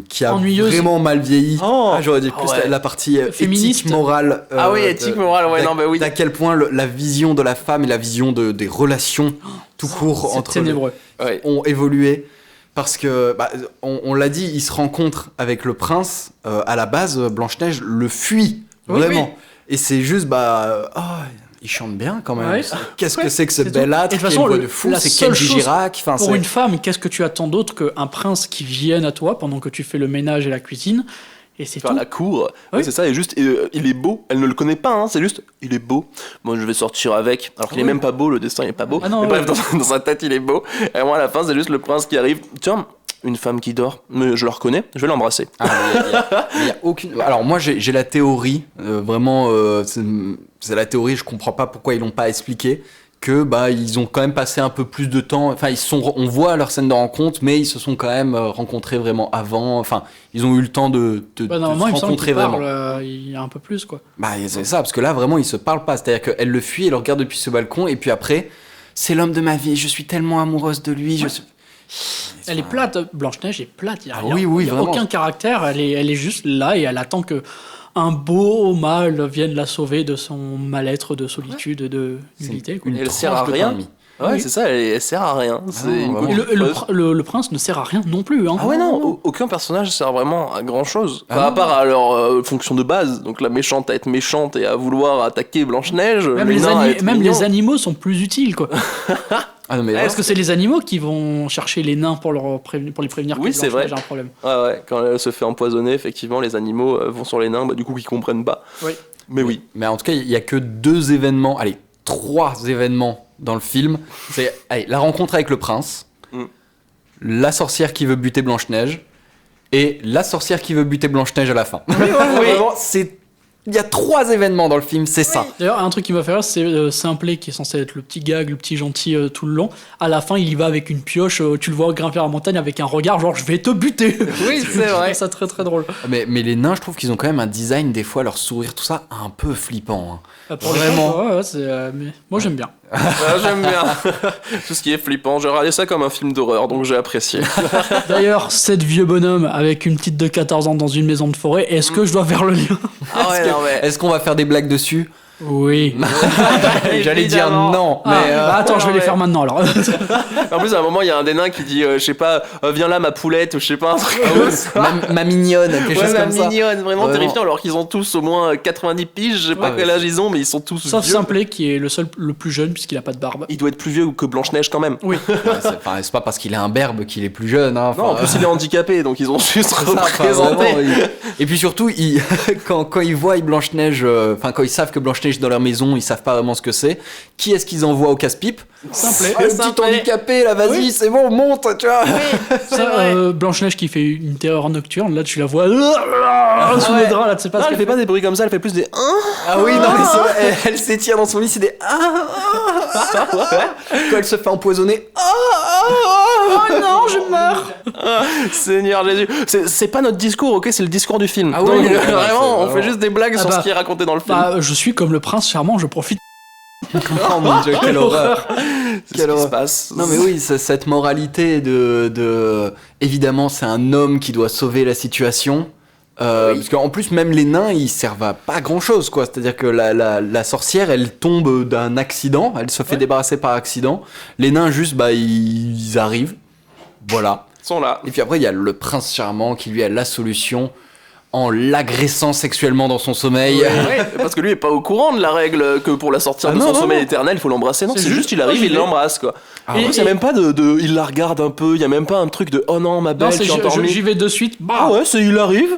qui a ennuyeuse, vraiment mal vieilli? J'aurais dit plus la partie féministe, éthique, morale. Éthique, morale, ouais, non, bah oui. D'à quel point la vision de la femme et la vision des relations tout court entre ont évolué. Parce que, on l'a dit, il se rencontre avec le prince. À la base, Blanche-Neige le fuit, vraiment. Et c'est juste, il chante bien quand même. Ouais. Qu'est-ce que c'est que ce bel âtre? De toute façon, voix de fou, c'est Kenji Girac. Pour une femme, qu'est-ce que tu attends d'autre qu'un prince qui vienne à toi pendant que tu fais le ménage et la cuisine? Et c'est tout. La cour. Oui. C'est ça, et juste, il est beau. Elle ne le connaît pas, hein, c'est juste, il est beau. Moi, je vais sortir avec. Alors qu'il est même pas beau, le destin est pas beau. Mais bref, dans sa tête, il est beau. Et moi, à la fin, c'est juste le prince qui arrive. Tiens, une femme qui dort, mais je la reconnais, je vais l'embrasser. Il y a aucune. Alors, moi, j'ai la théorie, vraiment, c'est la théorie, je comprends pas pourquoi ils l'ont pas expliqué. Que ils ont quand même passé un peu plus de temps. Enfin, on voit leur scène de rencontre, mais ils se sont quand même rencontrés vraiment avant. Enfin, ils ont eu le temps de se rencontrer vraiment. Il y a un peu plus, quoi. C'est ça, parce que là, vraiment, ils se parlent pas. C'est-à-dire qu'elle le fuit, elle le regarde depuis ce balcon, et puis après, c'est l'homme de ma vie. Je suis tellement amoureuse de lui. Ouais. Elle est plate. Blanche-Neige est plate. Il y a vraiment. Aucun caractère. Elle est juste là et elle attend que un beau mâle vienne la sauver de son mal-être, de solitude, de nullité. Elle sert à rien. Ouais, c'est ça, elle sert à rien. Le prince ne sert à rien non plus. Hein. Ah ouais, non, aucun personnage sert vraiment à grand chose. À part à leur fonction de base. Donc la méchante à être méchante et à vouloir attaquer Blanche-Neige. Même les animaux sont plus utiles, quoi. Ah non, mais Est-ce que c'est les animaux qui vont chercher les nains pour les prévenir Oui, que c'est vrai. Blanche-Neige a un problème? Ouais, quand elle se fait empoisonner, effectivement, les animaux vont sur les nains, du coup, ils comprennent pas. Oui. Mais oui. Mais en tout cas, il y a que 2 événements, allez, 3 événements dans le film. C'est la rencontre avec le prince, la sorcière qui veut buter Blanche-Neige, et la sorcière qui veut buter Blanche-Neige à la fin. Vraiment, il y a 3 événements dans le film, c'est ça. D'ailleurs, un truc qui m'a fait rire, c'est Simplet, qui est censé être le petit gag, le petit gentil tout le long. À la fin, il y va avec une pioche, tu le vois grimper à la montagne avec un regard genre je vais te buter. Oui, c'est vrai. Ça très très drôle. Mais les nains, je trouve qu'ils ont quand même un design, des fois, leur sourire, tout ça, un peu flippant. Pour les Vraiment. gens, ouais, mais moi j'aime bien. J'aime bien. Tout ce qui est flippant. J'ai regardé ça comme un film d'horreur, donc j'ai apprécié. D'ailleurs, 7 vieux bonhommes avec une petite de 14 ans dans une maison de forêt, est-ce que je dois faire le lien? Ah ouais, non, mais... Est-ce qu'on va faire des blagues dessus? Oui. J'allais dire Évidemment. non, Ah, mais bah attends, je vais non, les mais- faire maintenant alors. En plus, à un moment, il y a un des nains qui dit, je sais pas, viens là ma poulette, ou je sais pas, un truc comme ça. ma mignonne, quelque chose Ouais, comme ça. mignonne, vraiment Vraiment. terrifiant, alors qu'ils ont tous au moins 90 piges, je sais pas Ouais, quel ouais. âge ils ont, mais ils sont tous Sauf vieux. Simplet qui est le plus jeune puisqu'il a pas de barbe. Il doit être plus vieux que Blanche-Neige quand même. Oui. Ouais, c'est pas parce qu'il est imberbe qu'il est plus jeune. Hein, Non, en enfin, plus il est handicapé, donc ils ont juste c'est ça, enfin, représenté. vraiment, et puis surtout, quand ils voient Blanche-Neige, enfin quand ils savent que Blanche-Neige est dans leur maison, ils savent pas vraiment ce que c'est. Qui est-ce qu'ils envoient au casse-pipe? Simplet. Ah, le petit Simplet. handicapé, là, vas-y, Oui. c'est bon, monte, tu vois. Blanche-Neige qui fait une terreur nocturne, là tu la vois sous les draps, là tu sais pas Non, ce elle qu'elle fait pas des bruits comme ça, elle fait plus des Ah oui, non, mais c'est vrai, elle s'étire dans son lit, c'est des quand elle se fait empoisonner. Oh non, je meurs. Seigneur Jésus. C'est pas notre discours, ok, c'est le discours du film. Ah oui, Donc, oui, oui, vraiment, c'est on vraiment- fait juste des blagues Ah sur bah. ce qui est raconté dans le film. Bah, je suis comme le prince charmant, je profite. Oh mon dieu, quelle horreur. c'est ce quelle qui se horreur. passe. Non mais oui, cette moralité de... Évidemment, c'est un homme qui doit sauver la situation. Parce qu'en plus, même les nains, ils servent à pas grand-chose, quoi. C'est-à-dire que la sorcière, elle tombe d'un accident, elle se fait débarrasser par accident. Les nains, juste, bah, ils arrivent. Voilà. Ils sont là. Et puis après, il y a le prince charmant qui, lui, a la solution en l'agressant sexuellement dans son sommeil. Ouais, parce que lui est pas au courant de la règle que pour la sortir Ah de non, son non, sommeil non. éternel, il faut l'embrasser. Non, C'est c'est juste, juste il arrive, il pas l'embrasse, quoi. Ah Et ouais. il y a même pas de. Il la regarde un peu, il y a même pas un truc de oh non, ma belle, Non, c'est tu es endormie. j'y vais de suite. Ah ouais, c'est il arrive.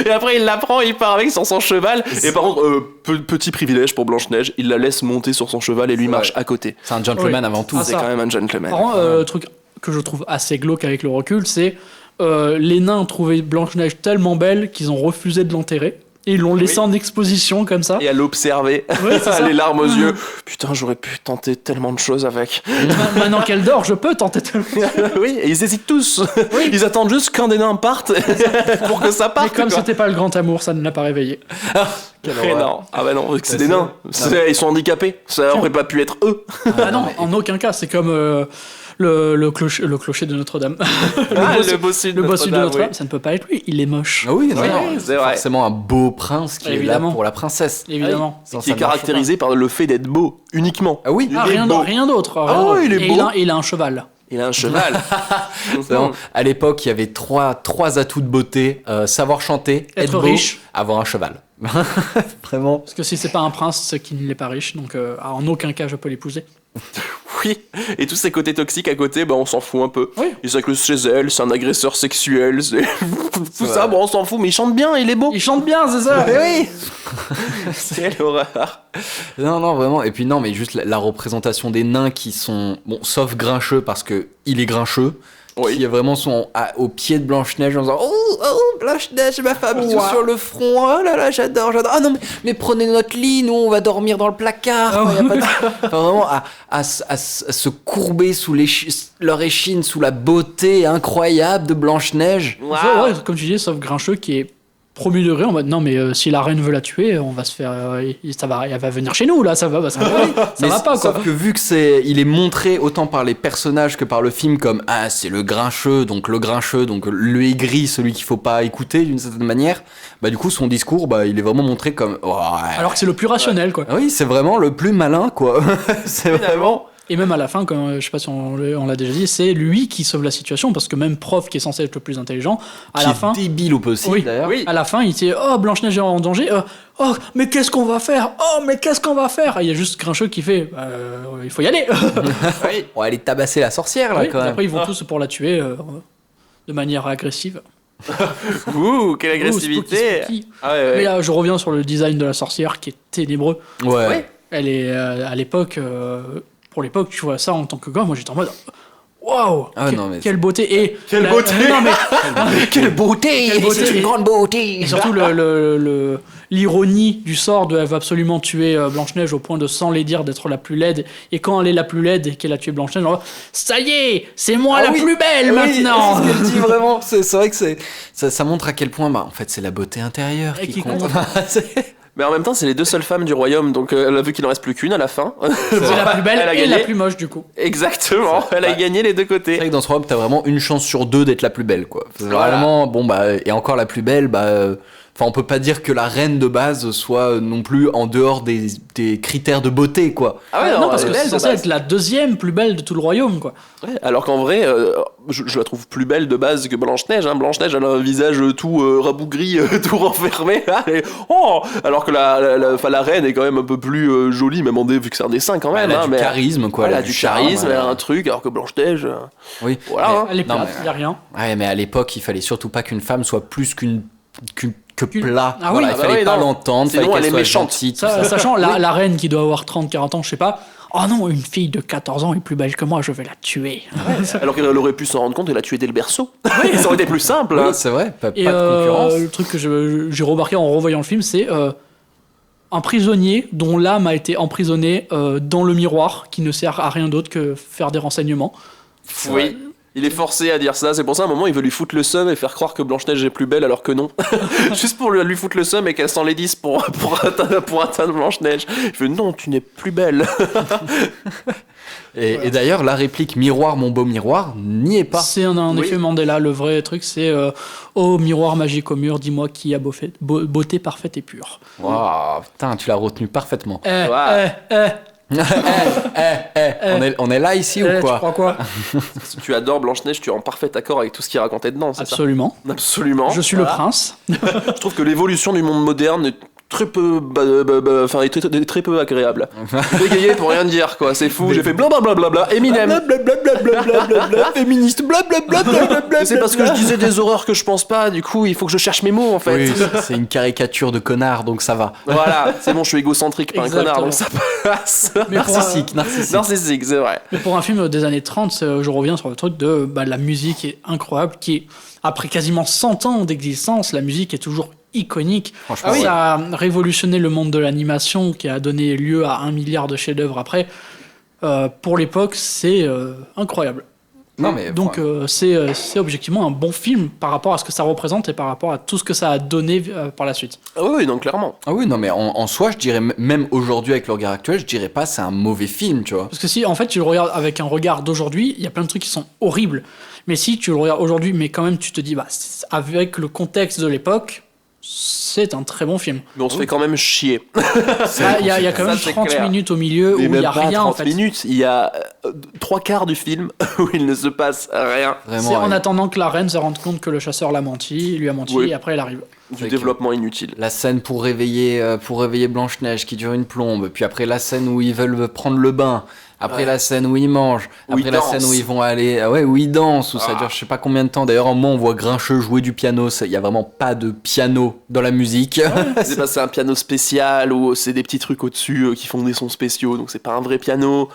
Et après il la prend, il part avec sur son cheval. Et par contre, petit privilège pour Blanche-Neige, il la laisse monter sur son cheval et lui C'est marche vrai. à côté. C'est un gentleman Oui. avant tout. Ah, C'est ça. quand même un gentleman. Par contre, truc que je trouve assez glauque avec le recul, c'est les nains ont trouvé Blanche-Neige tellement belle qu'ils ont refusé de l'enterrer. Et ils l'ont laissée en exposition comme ça. Et à l'observer, Ouais, c'est ça. les larmes aux yeux. Putain, j'aurais pu tenter tellement de choses avec. Maintenant qu'elle dort, je peux tenter tellement. Oui, et ils hésitent tous. Ils attendent juste qu'un des nains parte pour que ça Mais parte. comme quoi. c'était pas le grand amour, ça ne l'a pas réveillé. Et non. Ah bah non, c'est des c'est- nains. Ils sont handicapés. Ça aurait pas pu être eux. Ah non, en aucun cas. C'est comme le clocher de Notre-Dame. Le bossu de Le bossu de Notre-Dame, Notre-Dame, oui. ça ne peut pas être lui. Il est moche. Ah oui, non, Oui, non, c'est vrai. forcément un beau prince qui est Évidemment. là pour la princesse. Évidemment. Sinon, Qui ça est ne marche caractérisé par le fait d'être beau, uniquement. pas. Ah oui, Ah, Il est rien beau. rien d'autre. rien Ah d'autre. ouais, il est Et beau. il a un cheval. Il a un cheval. c'est vraiment- à l'époque, il y avait trois atouts de beauté savoir chanter, Être beau, riche. avoir un cheval. Vraiment. Parce que si c'est pas un prince, c'est qu'il n'est pas riche. Donc en aucun cas, je peux l'épouser. Oui. Et tous ces côtés toxiques à côté, bah on s'en fout un peu. Oui. Il s'accuse chez elle, c'est un agresseur sexuel, c'est tout ça, Ouais. bon on s'en fout, mais il chante bien, il est beau. Il chante bien, c'est ça. oui. Quelle horreur. Non, non, vraiment. Et puis non, mais juste la représentation des nains qui sont, bon, sauf Grincheux parce que il est Grincheux. Oui. Qui vraiment sont au pied de Blanche-Neige en disant oh Blanche-Neige, ma femme, bisous Ouah. sur le front, oh là là, j'adore. Ah non, mais prenez notre lit, nous on va dormir dans le placard. quoi, y a pas de- Enfin, vraiment à se courber sous leur échine, sous la beauté incroyable de Blanche-Neige. Waouh. Ouais, comme tu dis, sauf Grincheux qui est premier degré en mode non, mais si la reine veut la tuer, on va se faire. Elle va venir chez nous là, ça va, ça Mais va pas quoi. Sauf que vu que il est montré autant par les personnages que par le film comme ah c'est le Grincheux, donc le aigri, celui qu'il faut pas écouter d'une certaine manière, bah du coup son discours bah il est vraiment montré comme oh, ouais. Alors que c'est le plus rationnel quoi. Ah oui c'est vraiment le plus malin quoi. C'est vraiment Et même à la fin, comme je sais pas si on l'a déjà dit, c'est lui qui sauve la situation parce que même Prof qui est censé être le plus intelligent, à Qui la est fin, débile au possible, Oui. d'ailleurs. Oui. à la fin, il dit oh Blanche-Neige est en danger, oh mais qu'est-ce qu'on va faire, oh mais qu'est-ce qu'on va faire. Et il y a juste Grincheux qui fait il faut y aller. Oui. On va aller tabasser la sorcière, là, Oui, quand même. après ils vont tous pour la tuer de manière agressive. Ouh, quelle Ouh, agressivité. spooky. Ah ouais, ouais. Mais là, je reviens sur le design de la sorcière qui est ténébreux. Ouais. Ouais. Elle est à l'époque, pour l'époque, tu vois ça en tant que gars, moi j'étais en mode waouh, Ah non, mais quelle beauté et Quelle beauté. non mais Quelle beauté, Quelle beauté. c'est une grande beauté. et surtout l'ironie du sort de elle va absolument tuer Blanche-Neige au point de sans les dire d'être la plus laide, et quand elle est la plus laide et qu'elle a tué Blanche-Neige, genre, ça y est, c'est moi Ah la oui. plus belle Oui, maintenant. c'est ce qu'elle dit vraiment. C'est vrai que ça montre à quel point, en fait, c'est la beauté intérieure Et qui qui compte. compte. C'est- Mais en même temps, c'est les deux seules femmes du royaume, donc elle a vu qu'il en reste plus qu'une à la fin. C'est la plus belle Elle a et gagné. la plus moche du coup. Exactement, elle a Ouais. gagné les deux C'est côtés. vrai que dans ce royaume, t'as vraiment une chance sur deux d'être la plus belle, quoi. C'est Voilà. Vraiment, bon, bah, et encore la plus belle, bah. Enfin, on peut pas dire que la reine de base soit non plus en dehors des critères de beauté, quoi. Ah ouais, non, parce elle que est c'est belle de censé base. être la deuxième plus belle de tout le royaume quoi. Ouais, alors qu'en vrai, je la trouve plus belle de base que Blanche-Neige. Hein. Blanche-Neige, elle a un visage tout rabougri, tout renfermé. Là, et- oh alors que la reine est quand même un peu plus jolie, même vu que c'est un dessin quand même. Elle a hein, du mais charisme, quoi. elle a a du charme, charisme, elle a ouais. un truc, alors que Blanche-Neige, Oui. voilà. Mais- hein. Elle est Non, plate, mais- il y a rien. Ouais, mais à l'époque, il fallait surtout pas qu'une femme soit plus que plat. Ah oui, Voilà, ah il bah fallait oui, pas non. l'entendre, Sinon, fallait qu'elle elle est soit méchante. gentille, tout ça. Sachant la reine qui doit avoir 30-40 ans, je sais pas. Oh non, une fille de 14 ans est plus belle que moi, je vais la tuer. Alors qu'elle aurait pu s'en rendre compte et la tuer dès le berceau. Ça aurait été plus simple. Oui, hein. c'est vrai, pas Et de concurrence. le truc que j'ai remarqué en revoyant le film, c'est un prisonnier dont l'âme a été emprisonnée dans le miroir, qui ne sert à rien d'autre que faire des renseignements. Oui. Il est forcé à dire ça, c'est pour ça à un moment il veut lui foutre le seum et faire croire que Blanche-Neige est plus belle alors que non. Juste pour lui foutre le seum et qu'elle s'en les dise pour atteindre Blanche-Neige. Il fait non, tu n'es plus belle. Et d'ailleurs, la réplique miroir, mon beau miroir, n'y est pas. C'est un Oui. effet Mandela. Le vrai truc, c'est oh miroir magique au mur, dis-moi qui a beauté parfaite et pure. Waouh, putain, tu l'as retenu parfaitement. Ouais. On est là ici ou Tu quoi? crois quoi? Si tu adores Blanche-Neige, tu es en parfait accord avec tout ce qui est raconté dedans, c'est Absolument. ça? Absolument. Je suis le Voilà. prince. Je trouve que l'évolution du monde moderne est très peu, est très peu agréable. Bégayé pour rien dire, quoi. C'est fou. J'ai fait blablabla, Eminem. Féministe, blablabla. Mais c'est parce que je disais des horreurs que je pense pas. Du coup, il faut que je cherche mes mots, en fait. Oui, c'est une caricature de connard, donc ça va. Voilà, c'est bon, je suis égocentrique, pas un Exactement. connard, donc ça passe. Mais pour un- Narcissique. Narcissique, c'est vrai. Mais pour un film des années 30, je reviens sur le truc de la musique est incroyable, qui est, après quasiment 100 ans d'existence, la musique est toujours iconique. Franchement, Ah oui. Ça a révolutionné le monde de l'animation, qui a donné lieu à 1 milliard de chefs-d'œuvre après. Pour l'époque, c'est incroyable. Non, mais Donc c'est objectivement un bon film par rapport à ce que ça représente et par rapport à tout ce que ça a donné par la suite. Ah oui, donc clairement. Ah oui, non, mais en soi, je dirais, même aujourd'hui, avec le regard actuel, je dirais pas c'est un mauvais film, tu vois. Parce que si en fait tu le regardes avec un regard d'aujourd'hui, il y a plein de trucs qui sont horribles. Mais si tu le regardes aujourd'hui, mais quand même tu te dis, avec le contexte de l'époque, c'est un très bon film. Mais on se fait quand même chier. Il y a quand Ça, même c'est 30 clair. minutes au milieu où Mais il n'y même a pas rien 30 en fait. minutes. Il y a 3/4 du film où il ne se passe rien. Vraiment. C'est en ouais. attendant que la reine se rende compte que le chasseur l'a menti, lui a menti, Oui. et après elle arrive. Du Avec, développement inutile. La scène pour réveiller Blanche-Neige qui dure une plombe, puis après la scène où ils veulent prendre le bain, après Ouais. la scène où ils mangent, Où après ils la dansent. scène où ils vont aller, où ils dansent, où ça Ah. dure je sais pas combien de temps. D'ailleurs, en moment, on voit Grincheux jouer du piano, il y a vraiment pas de piano dans la musique. C'est pas c'est un piano spécial ou c'est des petits trucs au-dessus qui font des sons spéciaux, donc c'est pas un vrai piano.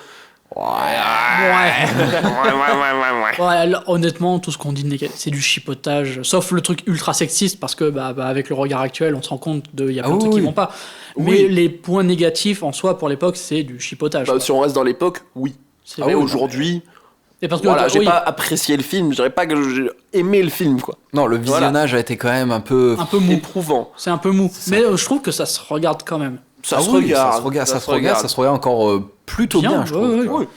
Ouais, là, honnêtement, tout ce qu'on dit, c'est du chipotage, sauf le truc ultra sexiste, parce que avec le regard actuel, on se rend compte qu'il y a plein de trucs qui oui. vont pas. Oui. Mais les points négatifs en soi, pour l'époque, c'est du chipotage. Bah, quoi. si on reste dans l'époque, oui. C'est Ah, vrai, aujourd'hui, Et parce que, voilà, j'ai oui, pas apprécié le film, je dirais pas que j'ai aimé le film, quoi. Non, le visionnage a été quand même un peu. un peu mou. Éprouvant. C'est un peu mou. ça. Mais je trouve que ça se regarde quand même. Ça Ah se oui, regarde. ça se regarde encore plutôt bien, je trouve. ouais, tu vois. ouais.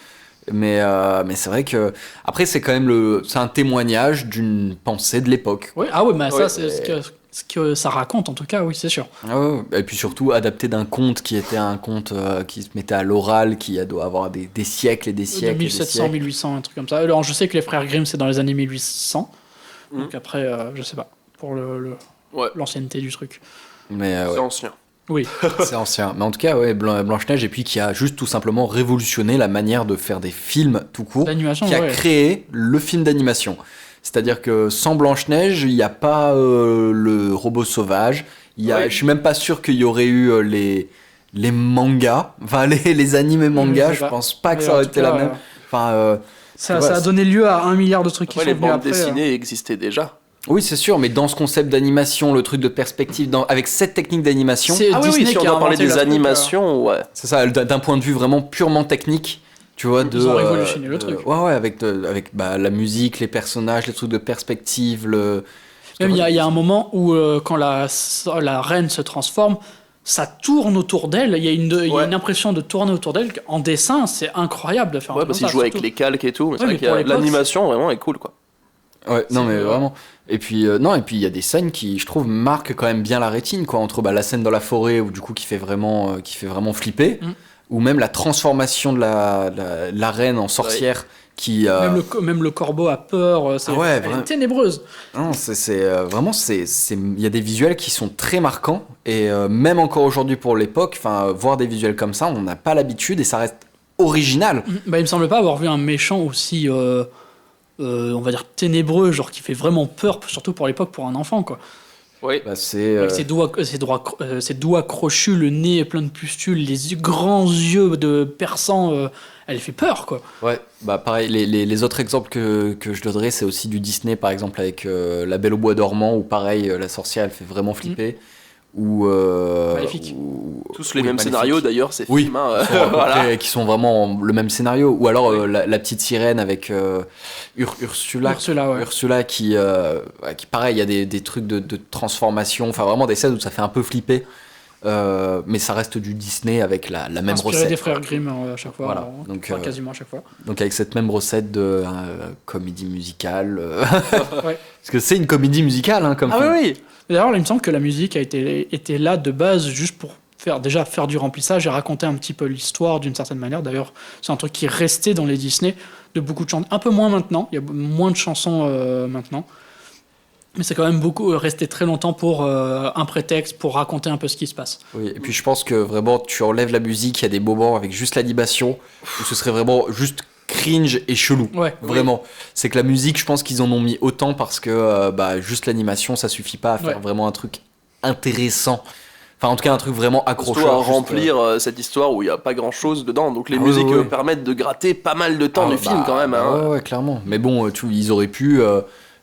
Mais c'est vrai que après c'est quand même c'est un témoignage d'une pensée de l'époque. Oui, ah oui, mais ça, Ouais, c'est ce que ce que ça raconte, en tout cas, oui, c'est sûr. Ah ouais, et puis surtout adapté d'un conte qui était un conte qui se mettait à l'oral, qui doit avoir des siècles et des De siècles. 1700, 1800, un truc comme ça. Alors, je sais que les frères Grimm, c'est dans les années 1800. Donc après, je sais pas, pour Ouais. l'ancienneté du truc. Mais C'est ouais, ancien. Oui. c'est ancien. Mais en tout cas, ouais, Blanche-Neige, et puis qui a juste tout simplement révolutionné la manière de faire des films tout court, L'animation, qui a ouais. créé le film d'animation. C'est-à-dire que sans Blanche-Neige, il n'y a pas le robot sauvage. Ouais. Je suis même pas sûr qu'il y aurait eu les mangas, enfin les animés mangas. sais Je pas. pense pas que Mais ça en aurait tout été cas, la même. Enfin, Ça Ouais, a donné lieu à 1 milliard de trucs qui Après, sont les venus bandes après. dessinées existaient déjà. oui, c'est sûr, mais dans ce concept d'animation, le truc de perspective, avec cette technique d'animation, C'est Disney si on qui a doit parler inventé des le truc, animations, ouais. c'est ça, d'un point de vue vraiment purement technique, tu vois, Ils ont révolutionné le truc. Ouais, avec la musique, les personnages, les trucs de perspective, Même il y a un moment où quand la reine se transforme, ça tourne autour d'elle. Il y a une impression de tourner autour d'elle. En dessin, c'est incroyable de faire un Ouais, truc parce comme qu'ils ça, jouent avec surtout. les calques et tout. Mais c'est Ouais, vrai mais qu'il y a pour l'époque, l'animation vraiment est cool, quoi. Ouais, non mais C'est- vraiment. Et puis non, et puis il y a des scènes qui, je trouve, marquent quand même bien la rétine, quoi, entre la scène dans la forêt où du coup qui fait vraiment flipper, Mm. ou même la transformation de la reine en sorcière qui. Même le corbeau a peur. C'est Ah ouais, elle vraiment. est ténébreuse. Non, vraiment il y a des visuels qui sont très marquants et même encore aujourd'hui pour l'époque, enfin voir des visuels comme ça, on n'a pas l'habitude et ça reste original. Bah, il me semble pas avoir vu un méchant aussi, on va dire, ténébreux, genre qui fait vraiment peur, surtout pour l'époque, pour un enfant, quoi. Oui. Bah, c'est Avec ses doigts crochus, le nez plein de pustules, les grands yeux de perçants, elle fait peur, quoi. ouais, bah pareil, les autres exemples que je donnerais, c'est aussi du Disney, par exemple avec La Belle au bois dormant, où pareil, la sorcière, elle fait vraiment flipper. Ou Maléfique. Tous les oui, mêmes Maléfique. scénarios d'ailleurs, ces Oui, films. Hein, qui sont à peu voilà. près- qui sont vraiment le même scénario. Ou alors la petite sirène avec Ursula. Ursula, ouais. Ursula qui pareil, il y a des trucs de transformation, enfin vraiment des scènes où ça fait un peu flipper. Mais ça reste du Disney avec la même Inspiré recette. des frères Grimm à chaque fois. Voilà. Alors, Donc, enfin, quasiment à chaque fois. Donc avec cette même recette de comédie musicale. Ouais. Parce que c'est une comédie musicale, hein, comme Ah film. oui, oui. D'ailleurs, il me semble que la musique était là de base juste pour faire du remplissage et raconter un petit peu l'histoire d'une certaine manière. D'ailleurs, c'est un truc qui est resté dans les Disney de beaucoup de chansons. Un peu moins maintenant, il y a moins de chansons maintenant. Mais c'est quand même resté très longtemps pour un prétexte, pour raconter un peu ce qui se passe. Oui, et puis je pense que vraiment, tu enlèves la musique, il y a des moments avec juste l'animation, où ce serait vraiment juste cringe et chelou. Ouais. Vraiment. C'est que la musique, je pense qu'ils en ont mis autant parce que juste l'animation, ça suffit pas à faire Ouais. vraiment un truc intéressant. Enfin, en tout cas, un truc vraiment Surtout accrocheur. à juste, remplir cette histoire où il n'y a pas grand chose dedans. Donc les Ah musiques oui, oui. permettent de gratter pas mal de temps Ah, du film quand même. Hein. Ouais, clairement. Mais bon, ils auraient pu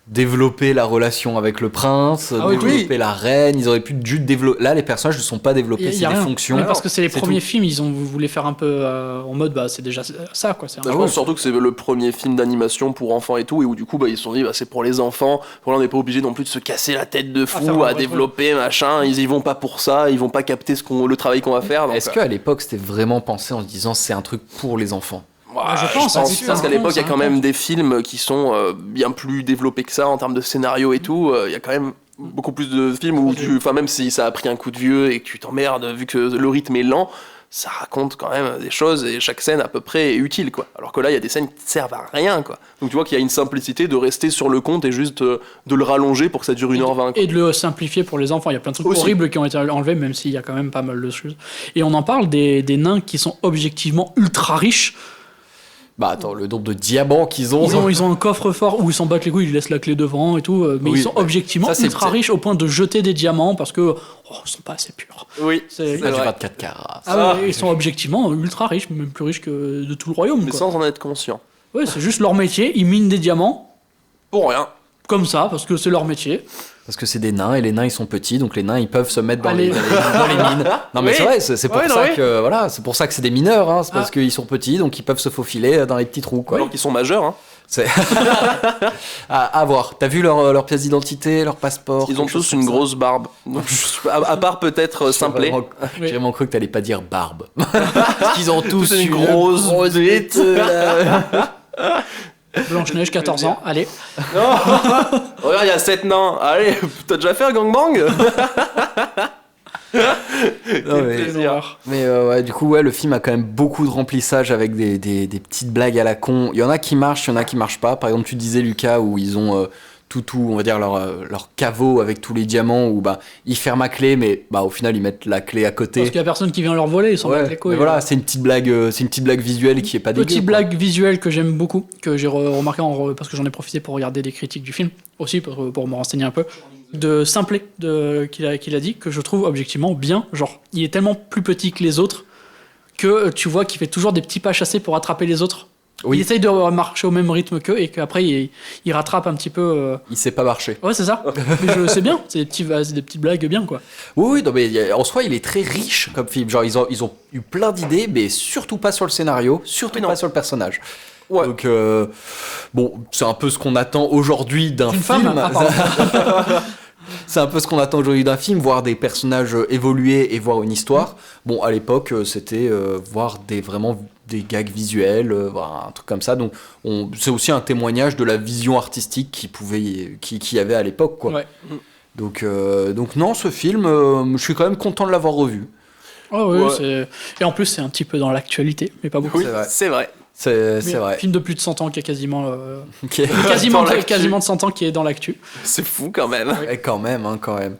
développer la relation avec le prince, Ah oui, développer la reine, ils auraient pu juste développer. Là, les personnages ne sont pas développés, Il y c'est a des rien. fonctions. Mais parce que c'est les C'est premiers tout. films, ils voulaient faire un peu en mode, c'est déjà ça, quoi. C'est un Je pense surtout que c'est le premier film d'animation pour enfants et tout, et où du coup ils se sont dit c'est pour les enfants, voilà, on n'est pas obligé non plus de se casser la tête de faire fou un à vrai développer machin, ils y vont pas pour ça, ils vont pas capter le travail qu'on va faire. Donc, Est-ce qu'à l'époque, c'était vraiment pensé en se disant c'est un truc pour les enfants? je pense, parce c'est un qu'à l'époque il y a con, quand c'est un même con. des films qui sont bien plus développés que ça en termes de scénario et tout, il y a quand même beaucoup plus de films où même si ça a pris un coup de vieux et que tu t'emmerdes vu que le rythme est lent, ça raconte quand même des choses et chaque scène à peu près est utile, quoi. Alors que là il y a des scènes qui servent à rien, quoi. Donc tu vois qu'il y a une simplicité de rester sur le compte et juste de le rallonger pour que ça dure 1h20. Et de le simplifier pour les enfants. Il y a plein de trucs Aussi. horribles qui ont été enlevés, même s'il y a quand même pas mal de choses. Et on en parle des nains qui sont objectivement ultra riches. Bah attends, le nombre de diamants qu'ils ont. Ils ont un coffre-fort où ils s'en battent les couilles, ils laissent la clé devant et tout. Mais Oui, ils sont objectivement ça, c'est ultra peut-être- riches au point de jeter des diamants parce que ils sont pas assez purs. Oui, C'est- Pas du vrai. 24 carats. Ah ouais, ils sont objectivement ultra riches, même plus riches que de tout le royaume. mais Quoi. sans en être conscient. Ouais, c'est juste leur métier. Ils minent des diamants Pour rien. comme ça parce que c'est leur métier. Parce que c'est des nains et les nains ils sont petits, donc les nains ils peuvent se mettre dans, Allez. dans les mines. Non mais Oui. c'est vrai, c'est pour Ouais, non, ça oui. que voilà, c'est pour ça que c'est des mineurs, hein. C'est parce Ah. qu'ils sont petits, donc ils peuvent se faufiler dans les petits trous, quoi. Alors qu'ils sont majeurs, hein. C'est à voir. T'as vu leur pièce d'identité, leur passeport? Ils ont quelque chose tous comme une ça grosse barbe. Donc, à part peut-être Simplet. J'ai vraiment cru que t'allais pas dire barbe. Parce qu'ils ont tous une une grosse bite, là. Blanche-Neige, 14 ans, allez. Regarde, il y a 7 nains. Allez, t'as déjà fait un gangbang? Non, mais- Quelle horreur. Mais ouais, du coup, ouais, le film a quand même beaucoup de remplissage avec des petites blagues à la con. Il y en a qui marchent, il y en a qui marchent pas. Par exemple, tu disais, Lucas, où ils ont tout, on va dire, leur caveau avec tous les diamants, où bah, ils ferment à clé, mais bah, au final, ils mettent la clé à côté. Parce qu'il y a personne qui vient leur voler, ils s'en Ouais, battent les couilles. mais voilà, c'est une petite blague visuelle qui est pas dégueu. Petite quoi. blague visuelle que j'aime beaucoup, que j'ai remarqué parce que j'en ai profité pour regarder des critiques du film, aussi pour me renseigner un peu, de Simplet qu'il a dit, que je trouve objectivement bien. Genre, il est tellement plus petit que les autres que tu vois qu'il fait toujours des petits pas chassés pour attraper les autres. Oui. Il essaye de marcher au même rythme qu'eux et qu'après il rattrape un petit peu. Il sait pas marcher. Ouais, c'est ça. Mais je sais bien, c'est des petites blagues bien, quoi. Oui, non, mais en soi, il est très riche comme film. Genre, ils ont eu plein d'idées, mais surtout pas sur le scénario, surtout Oui, non. pas sur le personnage. Ouais. Donc, bon, c'est un peu ce qu'on attend aujourd'hui d'un Une film. femme, apparemment. C'est un peu ce qu'on attend aujourd'hui d'un film, voir des personnages évoluer et voir une histoire. Bon, à l'époque, c'était voir vraiment des gags visuels, voir un truc comme ça. Donc, c'est aussi un témoignage de la vision artistique qu'il y avait à l'époque, quoi. Ouais. Donc non, ce film, je suis quand même content de l'avoir revu. Oh, oui, Ouais. et en plus, c'est un petit peu dans l'actualité, mais pas beaucoup. Oui, c'est vrai. c'est vrai. C'est Mais vrai. Film de plus de 100 ans qui est quasiment, Ok. quasiment, Dans l'actu. quasiment de 100 ans qui est dans l'actu. C'est fou quand même. Ouais, quand même, hein, quand même.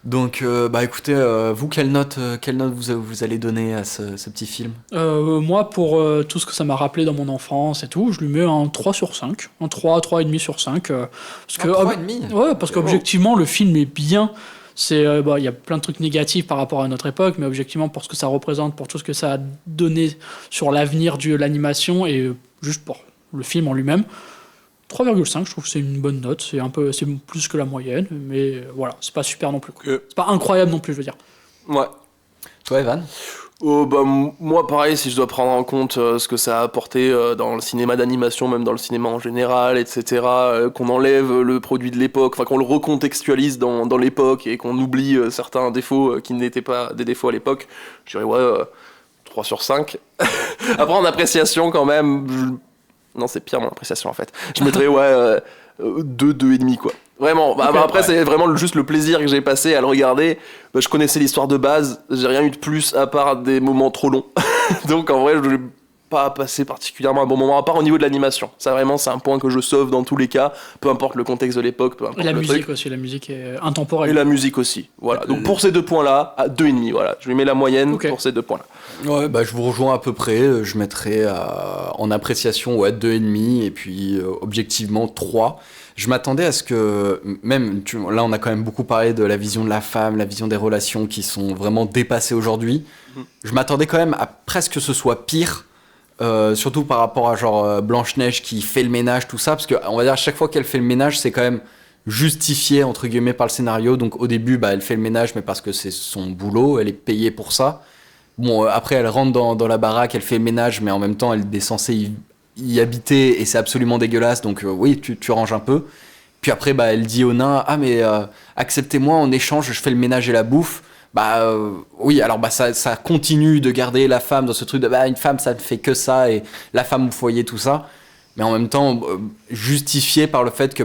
Donc, bah écoutez, vous, quelle note vous allez donner à ce petit film? Moi, pour tout ce que ça m'a rappelé dans mon enfance et tout, je lui mets un 3 sur 5. Un 3,5 sur 5. Parce que, Un 3,5? ouais, parce qu'objectivement, le film est bien. Il y a plein de trucs négatifs par rapport à notre époque, mais objectivement, pour ce que ça représente, pour tout ce que ça a donné sur l'avenir de l'animation et juste pour le film en lui-même, 3,5, je trouve que c'est une bonne note. C'est plus que la moyenne, mais voilà, c'est pas super non plus, quoi. Ok. C'est pas incroyable non plus, je veux dire. Ouais. Toi, Evan? Oh, bah, moi, pareil, si je dois prendre en compte ce que ça a apporté dans le cinéma d'animation, même dans le cinéma en général, etc., qu'on enlève le produit de l'époque, enfin qu'on le recontextualise dans l'époque et qu'on oublie certains défauts qui n'étaient pas des défauts à l'époque, je dirais ouais, 3 sur 5. Après, en appréciation, quand même, non, c'est pire mon appréciation en fait. Je mettrais ouais, 2,5 quoi. Vraiment, bah, Ok, bah, après ouais. c'est vraiment juste le plaisir que j'ai passé à le regarder. Bah, je connaissais l'histoire de base, j'ai rien eu de plus à part des moments trop longs. Donc en vrai, je n'ai pas passé particulièrement un bon moment, à part au niveau de l'animation. Ça vraiment, c'est un point que je sauve dans tous les cas, peu importe le contexte de l'époque, peu importe Et la le musique truc. aussi, la musique est intemporelle. Et la musique aussi. Voilà. Donc pour ces deux points-là, à 2,5, voilà. Je lui mets la moyenne Ok. pour ces deux points-là. Ouais, bah je vous rejoins à peu près. Je mettrais en appréciation ouais, 2,5 et puis objectivement 3. Je m'attendais à ce que, même, là on a quand même beaucoup parlé de la vision de la femme, la vision des relations qui sont vraiment dépassées aujourd'hui. Je m'attendais quand même à presque que ce soit pire, surtout par rapport à genre Blanche-Neige qui fait le ménage, tout ça, parce que on va dire à chaque fois qu'elle fait le ménage, c'est quand même justifié entre guillemets par le scénario. Donc au début, bah, elle fait le ménage, mais parce que c'est son boulot, elle est payée pour ça. Bon, après, elle rentre dans la baraque, elle fait le ménage, mais en même temps, elle est censée y habiter et c'est absolument dégueulasse. Donc, oui, tu ranges un peu. Puis après, bah, elle dit au nain: ah, mais acceptez-moi en échange, je fais le ménage et la bouffe. Bah, oui, alors bah, ça continue de garder la femme dans ce truc de bah, une femme, ça ne fait que ça, et la femme au foyer, tout ça. Mais en même temps, justifié par le fait que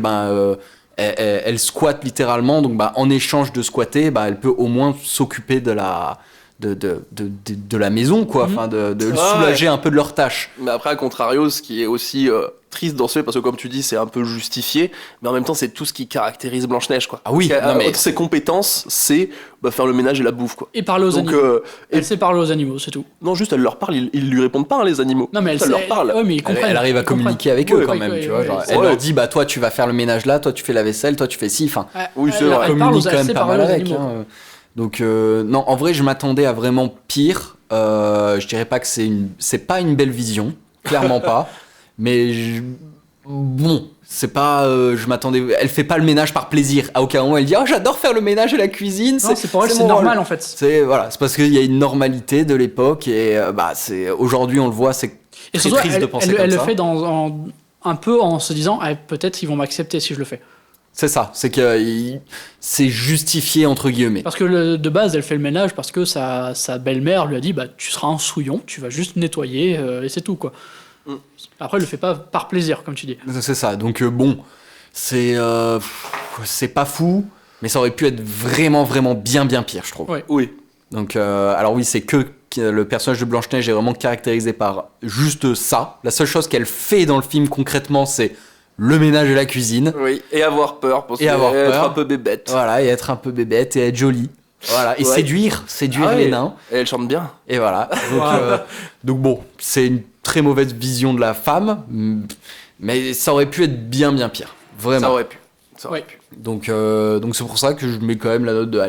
elle squatte littéralement. Donc, bah, en échange de squatter, bah, elle peut au moins s'occuper de la maison, quoi, enfin de soulager un peu de leurs tâches. Mais après, à contrario, ce qui est aussi triste dans ce fait, parce que comme tu dis, c'est un peu justifié, mais en même temps, c'est tout ce qui caractérise Blanche-Neige, quoi. Ah oui, Parce que, non, mais ses compétences, c'est faire le ménage et la bouffe, quoi. Et parler aux Donc, animaux. et- Elle sait parler aux animaux, c'est tout. non, juste, elle leur parle, ils lui répondent pas, hein, les animaux. Non, mais elle Juste, leur parle. Ouais, mais ils elle, comprennent. elle arrive à Ils comprennent. communiquer avec Ouais, eux quand ouais, même, ouais, tu vois. ouais, Genre, ouais. elle Ouais. leur dit bah toi tu vas faire le ménage là, toi tu fais la vaisselle, toi tu fais ci. Enfin, Ouais, Oui, c'est elle- vrai. elle parle aux- communique quand elle même sait pas parler mal aux avec. animaux. Hein. Donc non, en vrai je m'attendais à vraiment pire. Je dirais pas que c'est pas une belle vision, clairement pas. Mais bon, c'est pas. Je m'attendais. Elle fait pas le ménage par plaisir. À aucun moment elle dit oh j'adore faire le ménage et la cuisine. Non, c'est pour elle, c'est mon normal rôle. en fait. C'est voilà, c'est parce qu'il y a une normalité de l'époque et bah c'est aujourd'hui on le voit, c'est Et très surtout, triste de penser elle comme le ça. fait un peu en se disant ah, peut-être ils vont m'accepter si je le fais. C'est ça, c'est que c'est justifié entre guillemets. Parce que de base, elle fait le ménage parce que sa belle-mère lui a dit bah tu seras un souillon, tu vas juste nettoyer et c'est tout quoi. Après, il le fait pas par plaisir, comme tu dis. C'est ça. Donc bon, c'est pas fou, mais ça aurait pu être vraiment bien pire, je trouve. Ouais. Oui. Donc alors oui, c'est que le personnage de Blanche-Neige est vraiment caractérisé par juste ça. La seule chose qu'elle fait dans le film concrètement, c'est le ménage et la cuisine. Oui, et avoir peur, parce Et avoir être peur. un peu bébête. Voilà, et être un peu bébête et être jolie. Voilà, et Ouais. séduire Ah les oui. nains. Et elle chante bien. Et voilà. Donc bon, c'est une très mauvaise vision de la femme, mais ça aurait pu être bien pire. Vraiment. Ça aurait pu. Ouais. Donc c'est pour ça que je mets quand même la note de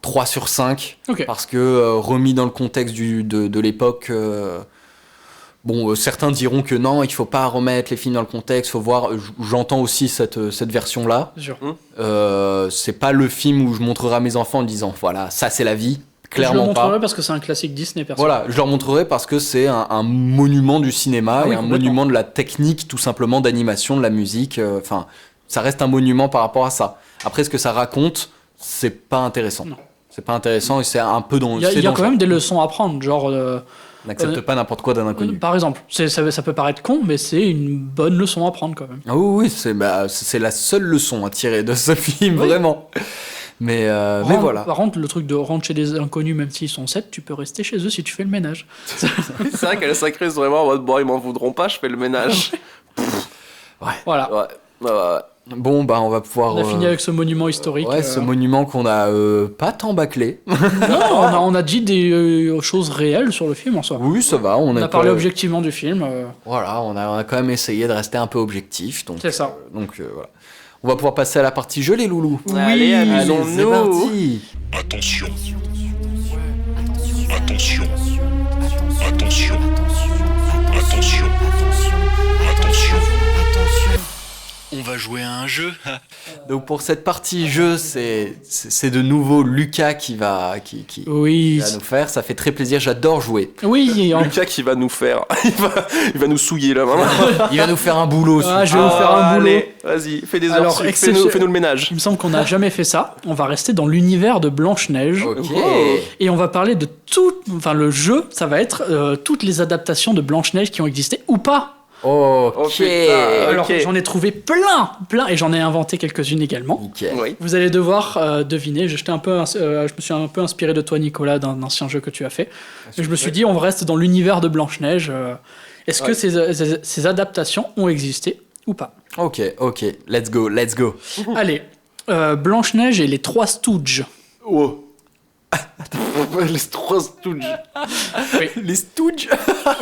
3 sur 5. Ok. Parce que remis dans le contexte de l'époque, certains diront que non, il faut pas remettre les films dans le contexte, faut voir. J'entends aussi cette version-là. Sûr. C'est pas le film où je montrerai à mes enfants en disant voilà, ça c'est la vie. Je le Clairement montrerai pas. parce que c'est un classique Disney, perso. Voilà, je leur montrerai parce que c'est un monument du cinéma Ah oui, et un complètement. monument de la technique, tout simplement, d'animation, de la musique. Enfin, ça reste un monument par rapport à ça. Après, ce que ça raconte, c'est pas intéressant. Non. C'est pas intéressant et c'est un peu dans. Il y a, c'est il y a quand dangereux. même des leçons à prendre, genre... On n'accepte pas n'importe quoi d'un inconnu. par exemple, ça peut paraître con, mais c'est une bonne leçon à prendre quand même. Ah oui, c'est la seule leçon à tirer de ce film, Oui. vraiment. Mais voilà. Par contre, le truc de rentrer chez des inconnus, même s'ils sont 7, tu peux rester chez eux si tu fais le ménage. C'est vrai qu'elle sacrée, c'est vraiment en mode, bon, ils m'en voudront pas, je fais le ménage. Voilà. Ouais. Bon, bah, on va pouvoir. On a fini avec ce monument historique. Ouais, ce monument qu'on a pas tant bâclé. Non, on a dit des choses réelles sur le film en soi. Oui, ça va. On a pas- parlé objectivement du film. Voilà, on a quand même essayé de rester un peu objectif. Donc, C'est ça. Voilà. On va pouvoir passer à la partie jeu, les loulous. Allez, Allez, c'est amusons-nous. parti. Attention. Attention. Attention. Attention. Attention. On va jouer à un jeu. Donc pour cette partie jeu, c'est de nouveau Lucas qui va Oui. nous faire. Ça fait très plaisir. J'adore jouer. Oui. Lucas qui va nous faire. il va nous souiller là maintenant. Il va nous faire un boulot. Ah, je vais vous faire un boulot. Allez, vas-y, fais des Alors, heures. exception- Fais-nous le ménage. Il me semble qu'on n'a jamais fait ça. On va rester dans l'univers de Blanche-Neige. Ok. Et on va parler de tout. Enfin, le jeu, ça va être toutes les adaptations de Blanche-Neige qui ont existé ou pas. Ok. Oh, putain. Alors, Ok. j'en ai trouvé plein, et j'en ai inventé quelques-unes également. Nickel. Oui. Vous allez devoir deviner. Je me suis un peu inspiré de toi, Nicolas, d'un ancien jeu que tu as fait. Et je me suis dit, on reste dans l'univers de Blanche-Neige. Est-ce que ces adaptations ont existé ou pas? Ok. Let's go. Allez, Blanche-Neige et les trois Stooges. Oh. Les trois Stooges. Les Stooges.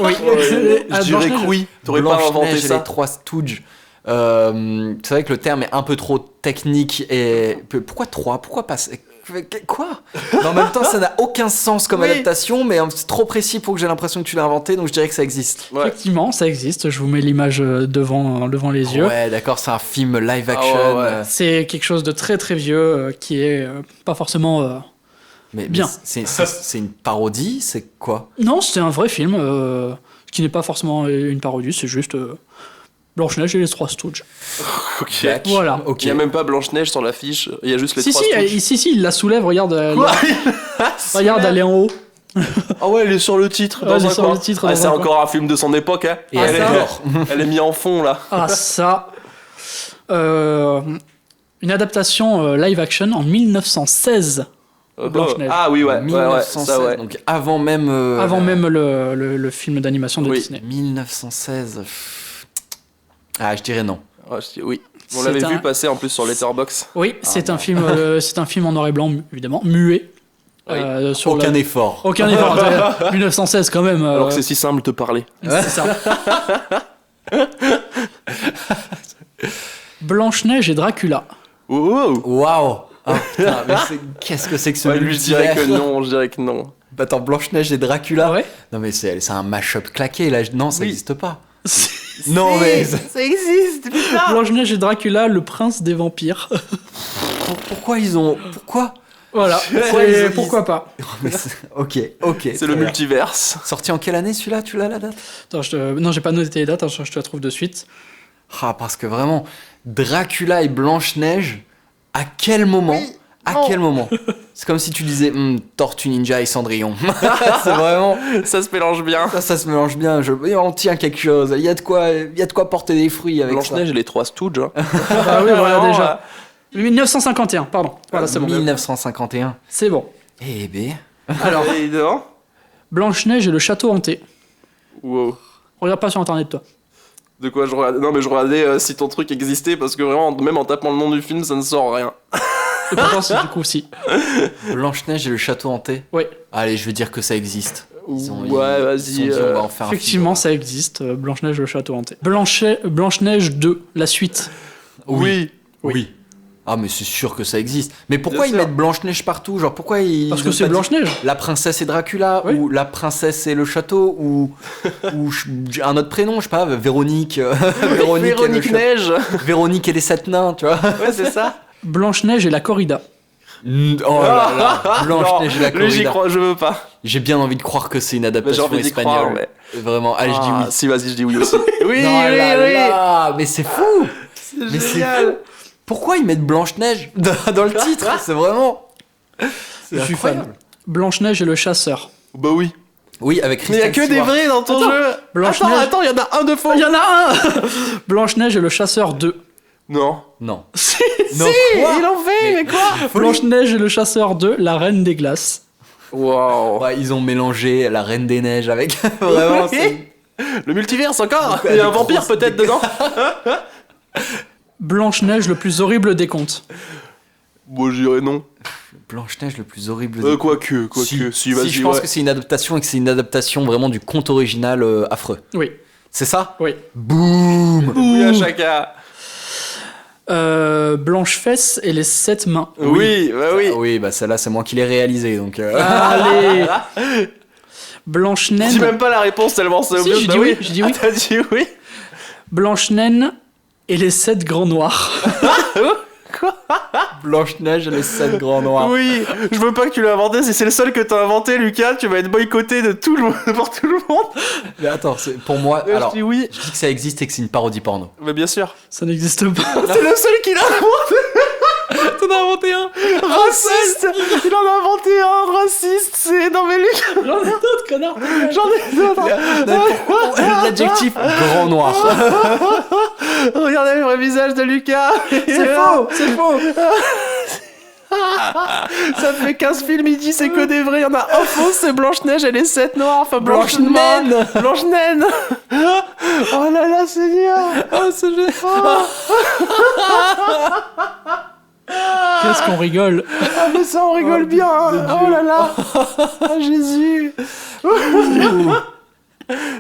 Oui, Je dirais que oui. T'aurais pas inventé Blanche-Neige et ça. les trois Stooges. C'est vrai que le terme est un peu trop technique et pourquoi trois? Pourquoi pas? Quoi? Mais en même temps, ça n'a aucun sens comme Oui. adaptation, mais c'est trop précis pour que j'ai l'impression que tu l'as inventé, donc je dirais que ça existe. Ouais. effectivement, ça existe. Je vous mets l'image devant les yeux. Ouais, d'accord, c'est un film live action. Ah ouais. C'est quelque chose de très très vieux qui est pas forcément... Mais Bien. c'est une parodie, c'est quoi? Non, c'est un vrai film qui n'est pas forcément une parodie, c'est juste Blanche-Neige et les trois Stooges. Ok. Jack. Voilà. Ok. Il n'y a même pas Blanche-Neige sur l'affiche, il y a juste les Si, trois Stooges. si, il la soulève, regarde. Quoi Regarde, elle est en haut. Ah ouais, elle est sur le titre. Ouais, Dans elle est un sur coin. le titre, Ah, dans c'est un encore un film de son époque, hein. Et Ah, elle ça. adore. Elle est mise en fond là. Ah, ça. Une adaptation live action en 1916, Blanche-Neige. Ah oui, ouais. 1916, Ça, ouais. donc avant même. avant même le film d'animation de Oui. Disney. 1916. Ah, je dirais non. Ah, je dis oui. On C'est l'avait un- vu passer en plus sur Letterboxd. Oui, c'est non. un film, c'est un film en noir et blanc, évidemment, muet. Oui. Sur Aucun la- effort. Aucun effort. 1916 quand même. Alors que c'est si simple de te parler. c'est ça. Blanche-Neige et Dracula. Oh, Waouh! Ah, putain, mais qu'est-ce que c'est que ce ouais, lui je dirais que multivers? non, je dirais que non. Attends, Blanche-Neige et Dracula? Ouais. Non, mais c'est un mash-up claqué là. Non, ça Oui. n'existe pas. Non, mais. ça existe, putain. Blanche-Neige et Dracula, le prince des vampires. Pourquoi ils ont. Pourquoi? Voilà. Pourquoi C'est- ils ont- pourquoi pas. Mais ok. C'est le multiverse. Sorti en quelle année celui-là? Tu l'as la date? Attends, non, j'ai pas noté les dates, hein, je te la trouve de suite. Ah, parce que vraiment, Dracula et Blanche-Neige, à quel moment, À quel moment? C'est comme si tu disais Tortue Ninja et Cendrillon. C'est vraiment... Ça se mélange bien. Ça se mélange bien. On tient quelque chose. Il y a de quoi porter des fruits avec ça. Blanche-Neige et les trois Stooges. Hein. Ah oui, voilà, Vraiment, déjà. 1951, pardon. Voilà, c'est bon. 1951. C'est bon. Eh ben... Alors, Évidemment. Blanche-Neige et le château hanté. Wow. Regarde pas sur internet, toi. De quoi je regardais? Non, mais je regardais si ton truc existait parce que vraiment, même en tapant le nom du film, ça ne sort rien. Et pourtant, c'est du coup, si. Blanche-Neige et le château hanté. Oui, Allez, je vais dire que ça existe. Ils ont Ouais, ils vas-y. ont dit, on va en faire un effectivement, film. ça existe. Blanche-Neige et le château hanté. Blanche-Neige 2, la suite. Oui. Oui. Ah, mais c'est sûr que ça existe. Mais pourquoi Bien ils sûr. mettent Blanche-Neige partout? Genre, pourquoi ils. Parce ils que ont c'est pas dit Blanche-Neige. La princesse et Dracula, Oui. ou la princesse et le château, ou un autre prénom, je sais pas, Véronique. Véronique, Véronique et le Neige. Véronique et les 7 nains, tu vois. Ouais, c'est ça. Blanche-Neige et la corrida. Oh là là, Blanche-Neige et la Lui, j'y corrida. crois, je veux pas. J'ai bien envie de croire que c'est une Mais j'ai adaptation envie d'y espagnole. croire, mais. Vraiment, allez, je dis oui. Si, vas-y, je dis oui aussi. Oui, Non, oui, là, oui. là, mais c'est fou. Mais c'est génial. fou. Pourquoi ils mettent Blanche-Neige dans le titre? C'est vraiment... Je suis fan. Blanche-Neige et le chasseur. Bah oui. Oui, avec Mais il y a Kristen que des Stewart. vrais dans ton Attends, jeu. Blanche-Neige. Attends, il y en a un de faux. Il y en a un Blanche-Neige et le chasseur 2. Non. Non. Si, Non, Si, quoi il en fait, mais quoi? Blanche-Neige et le chasseur 2, la reine des glaces. Waouh. Ouais, ils ont mélangé la Reine des Neiges avec... Vraiment, c'est... Le multiverse encore. Ouais, Il y a un des vampire grosses peut-être dedans. Blanche-Neige, le plus horrible des contes. Bon, je dirais non. Blanche-Neige, le plus horrible des... Quoique. Si, vas-y. je pense ouais. que c'est une adaptation et que c'est une adaptation vraiment du conte original affreux. Oui, C'est ça? oui. Boum. Oui, à chacun. Blanche-Fesse et les 7 mains. Oui, bah oui. Ah oui, bah celle-là, c'est moi qui l'ai réalisée, donc... Allez Je Blanche-Naine. dis même pas la réponse tellement c'est Si, obvious. j'ai Bah dit oui, j'ai dit oui. Ah, t'as dit oui. Blanche-Naine et les 7 grands noirs. Blanche-Neige et les 7 grands noirs. Oui, je veux pas que tu l'aies inventé. Si c'est le seul que t'as inventé, Lucas, tu vas être boycotté de tout le monde, par tout le monde. Mais attends, pour moi... Alors, je dis oui. je dis que ça existe et que c'est une parodie porno. Mais bien sûr. Ça n'existe pas. C'est le seul qui l'a inventé. T'en as inventé un. Raciste. Il en a inventé un raciste. C'est non mais Lucas. J'en ai d'autres, connard. J'en ai d'autres. L'adjectif grand noir. Regardez le vrai visage de Lucas. C'est faux, c'est faux. Ça fait 15 films, il dit c'est que des vrais. Il y en a un faux, c'est Blanche-Neige et les 7 noirs. Enfin, Blanche-Naine. Blanche-Naine. Oh là là, Seigneur. Oh, c'est génial. Qu'est-ce qu'on rigole. Ah, mais ça, on rigole bien. Oh là là. Oh, Jésus.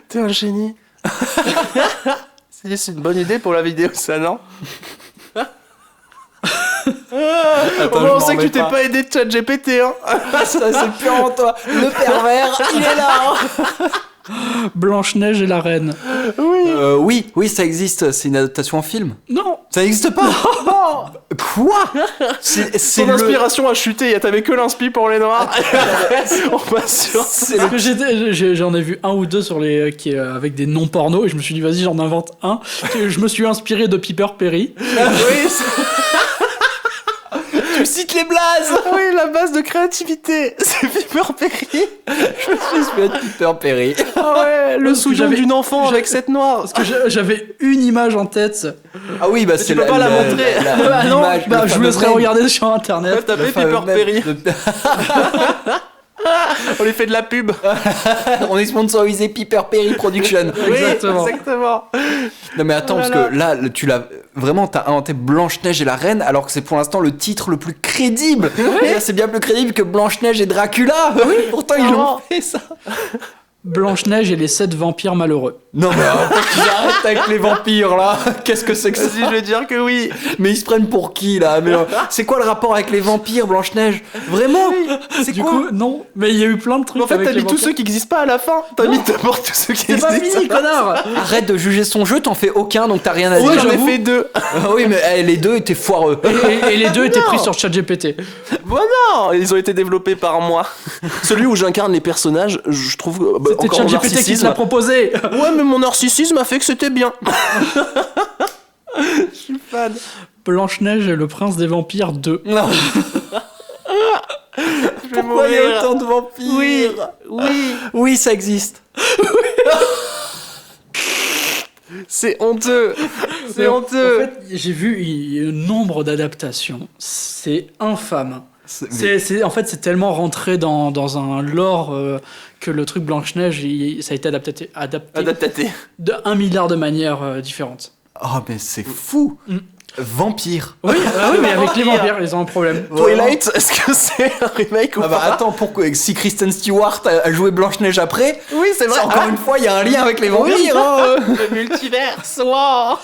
T'es un génie. C'est une bonne idée pour la vidéo, ça, non? Attends, On sait que tu t'es pas aidé de ChatGPT, hein. Ça, c'est purement toi. Le pervers, il est là. Blanche-Neige et la reine. Oui, ça existe. C'est une adaptation en film. Non. Ça n'existe pas. Quoi? C'est Son inspiration a chuté, t'avais que l'inspi pour les noirs. On passe sur... Parce que j'en ai vu un ou deux sur les avec des noms porno et je me suis dit vas-y j'en invente un. Je me suis inspiré de Piper Perry. Oui, Tu cites les blazes. oui, la base de créativité, c'est Piper Perry. Je suis à Piper Perry. Ah ouais, le Parce que souillon j'avais- d'une enfant avec cette noire. Parce que j'avais une image en tête. Ah oui, bah c'est peux pas la montrer. Ah non, l'image, bah, le je vous fameux laisserai mème. regarder sur internet. Ouais, tapez Le fameux Piper mème Perry. de- On lui fait de la pub. On est sponsorisé Piper Perry Production. Exactement. Oui, exactement. Non mais attends, Oh là parce que là, tu l'as vraiment, t'as inventé Blanche-Neige et la Reine, alors que c'est pour l'instant le titre le plus crédible. Et là, c'est bien plus crédible que Blanche-Neige et Dracula. Pourtant, ils l'ont clairement. fait ça. Blanche-Neige et les 7 vampires malheureux. Non mais faut qu'ils arrêtent avec les vampires là. Qu'est-ce que c'est que ça? Vas-y, je vais dire que oui. Mais ils se prennent pour qui là? Mais c'est quoi le rapport avec les vampires, Blanche-Neige? Vraiment? C'est Du quoi? coup, non, mais il y a eu plein de trucs En fait, avec t'as les mis tous vampires. ceux qui n'existent pas à la fin. T'as mis d'abord tous ceux qui C'est pas existent. fini, connard. Arrête de juger son jeu, t'en fais aucun, donc t'as rien à Ouais, dire. j'en ai j'avoue. fait 2. Oui, mais les deux étaient foireux. Et les deux étaient pris sur ChatGPT. Bon non, ils ont été développés par moi. Celui où j'incarne les personnages, je trouve C'était encore mon ChatGPT qui te narcissisme. l'a proposé. Ouais, mais mon narcissisme a fait que c'était bien. Je suis fan. Blanche-Neige et le prince des vampires 2. Non. Pourquoi il y a autant de vampires? Oui, ça existe. C'est honteux. C'est En honteux. fait, j'ai vu le nombre d'adaptations. C'est infâme. En fait, c'est tellement rentré dans un lore que le truc Blanche-Neige, ça a été adapté Adaptaté. de 1 milliard de manières différentes. Oh, mais c'est fou. Vampire. Oui, mais avec les vampires, ils ont un problème. Twilight, est-ce que c'est un remake ou Ah bah pas? attends, pourquoi si Kristen Stewart a joué Blanche-Neige après, Oui, c'est vrai. encore une fois, il y a un lien avec les vampires. hein. Le multiverse. Wow.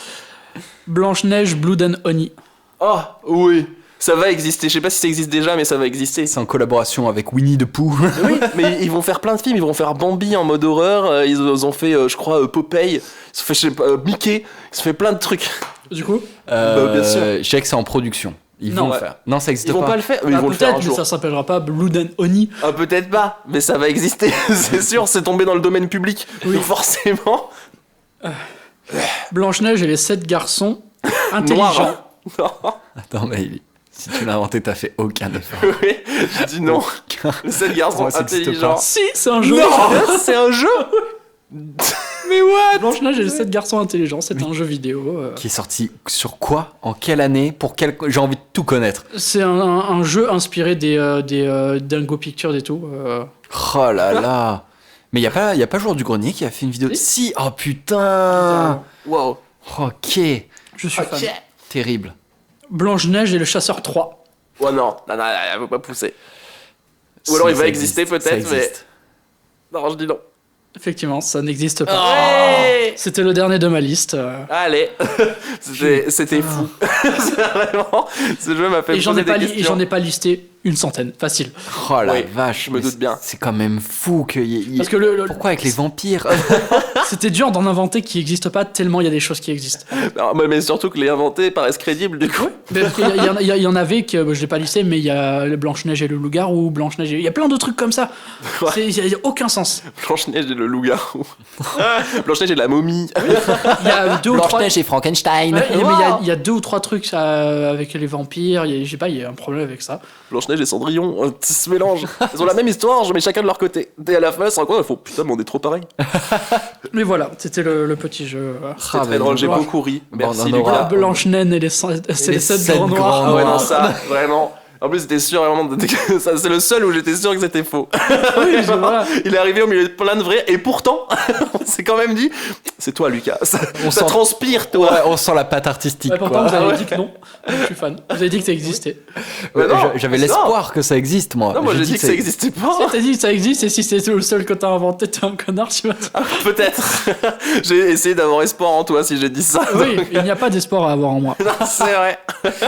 Blanche-Neige, Blood and Honey. Oh, oui. Ça va exister. Je sais pas si ça existe déjà, mais ça va exister. C'est en collaboration avec Winnie the Pooh. Oui, mais ils vont faire plein de films. Ils vont faire Bambi en mode horreur. Ils ont fait, je crois, Popeye. Ils ont fait, je sais pas, Mickey. Ils ont fait plein de trucs. Du coup, bien sûr. Je sais que c'est en production. Ils Non, vont ouais. le faire. Non, ça existe Ils vont pas le faire. Mais ils vont le faire peut-être, un mais jour. ça s'appellera pas Blood and Honey. Ah, peut-être pas, mais ça va exister. C'est sûr, c'est tombé dans le domaine public. Oui. Donc forcément. Blanche-Neige et les 7 garçons intelligents. Noir. Non. Attends, mais si tu l'as inventé, t'as fait aucun effort. Oui, je dis non. Les 7 garçons Moi, ça existe intelligents. pas. Si, c'est un jeu. Non, c'est un jeu. Mais what Blanche-Neige et les 7 garçons intelligents, c'est un jeu vidéo. Qui est sorti sur quoi? En quelle année? Pour quel... J'ai envie de tout connaître. C'est un jeu inspiré des Dingo Pictures et tout. Oh là là. Mais y a pas Joueur du Grenier qui a fait une vidéo. Si. Oh putain. Wow. Ok. Je suis fan. Terrible. Blanche-Neige et le Chasseur 3. Oh non, elle veut pas pousser. Ou alors il va ça exister existe, ça peut-être, mais. existe. Non, je dis non. Effectivement, ça n'existe pas. Ouais. C'était le dernier de ma liste. Allez, c'était fou. C'est vraiment, ce jeu m'a fait Et j'en poser ai, des pas questions. j'en ai pas listé une centaine, facile. Oh la Oui, vache. je me mais doute bien. C'est quand même fou qu'il y ait... Parce que Pourquoi avec les vampires? c'était dur d'en inventer qui n'existent pas tellement il y a des choses qui existent. Non, mais surtout que les inventés paraissent crédibles du coup. Mais parce qu'il il y en avait que je l'ai pas listé, mais il y a le Blanche-Neige et le loup-garou, Blanche-Neige il y a plein de trucs comme ça. Ouais. Il y a aucun sens. Blanche-Neige et le loup-garou. Blanche-Neige et la momie. Il y a deux ou trois. Blanche-Neige et Frankenstein. Ouais, mais il y a 2 ou 3 trucs avec les vampires. Je sais pas, il y a un problème avec ça. Blanche-Neige et Cendrillon, ils se mélangent. Ils ont la même histoire, mais chacun de leur côté. Et à la fin, ils se rendent compte, ils font putain, mais on est trop pareil. Mais voilà, c'était le petit jeu. C'est très drôle, j'ai beaucoup ri. Bon, Merci on en Lucas. aura- Blanche-Neige et c'est les 7 sept grands grands noirs. Ah ouais, non, Noir. ça, vraiment. En plus, j'étais sûr vraiment que ça, c'est le seul où j'étais sûr que c'était faux. Oui, voilà. Il est arrivé au milieu de plein de vrais, et pourtant, on s'est quand même dit, c'est toi, Lucas. Ça sent- transpire, toi. Ouais, on sent la patte artistique. Ouais, pourtant, quoi. vous avez ouais. dit que non. Je suis fan. Vous avez dit que ça existait. Mais non, J'avais c'est l'espoir que ça existe, moi. Non, moi j'ai dit que ça existait pas. Si t'as dit que ça existe, et si c'est le seul que t'as inventé, t'es un connard, tu vois. Peut-être. J'ai essayé d'avoir espoir en toi si j'ai dit ça. Oui, il n'y a pas d'espoir à avoir en moi. Non, c'est vrai.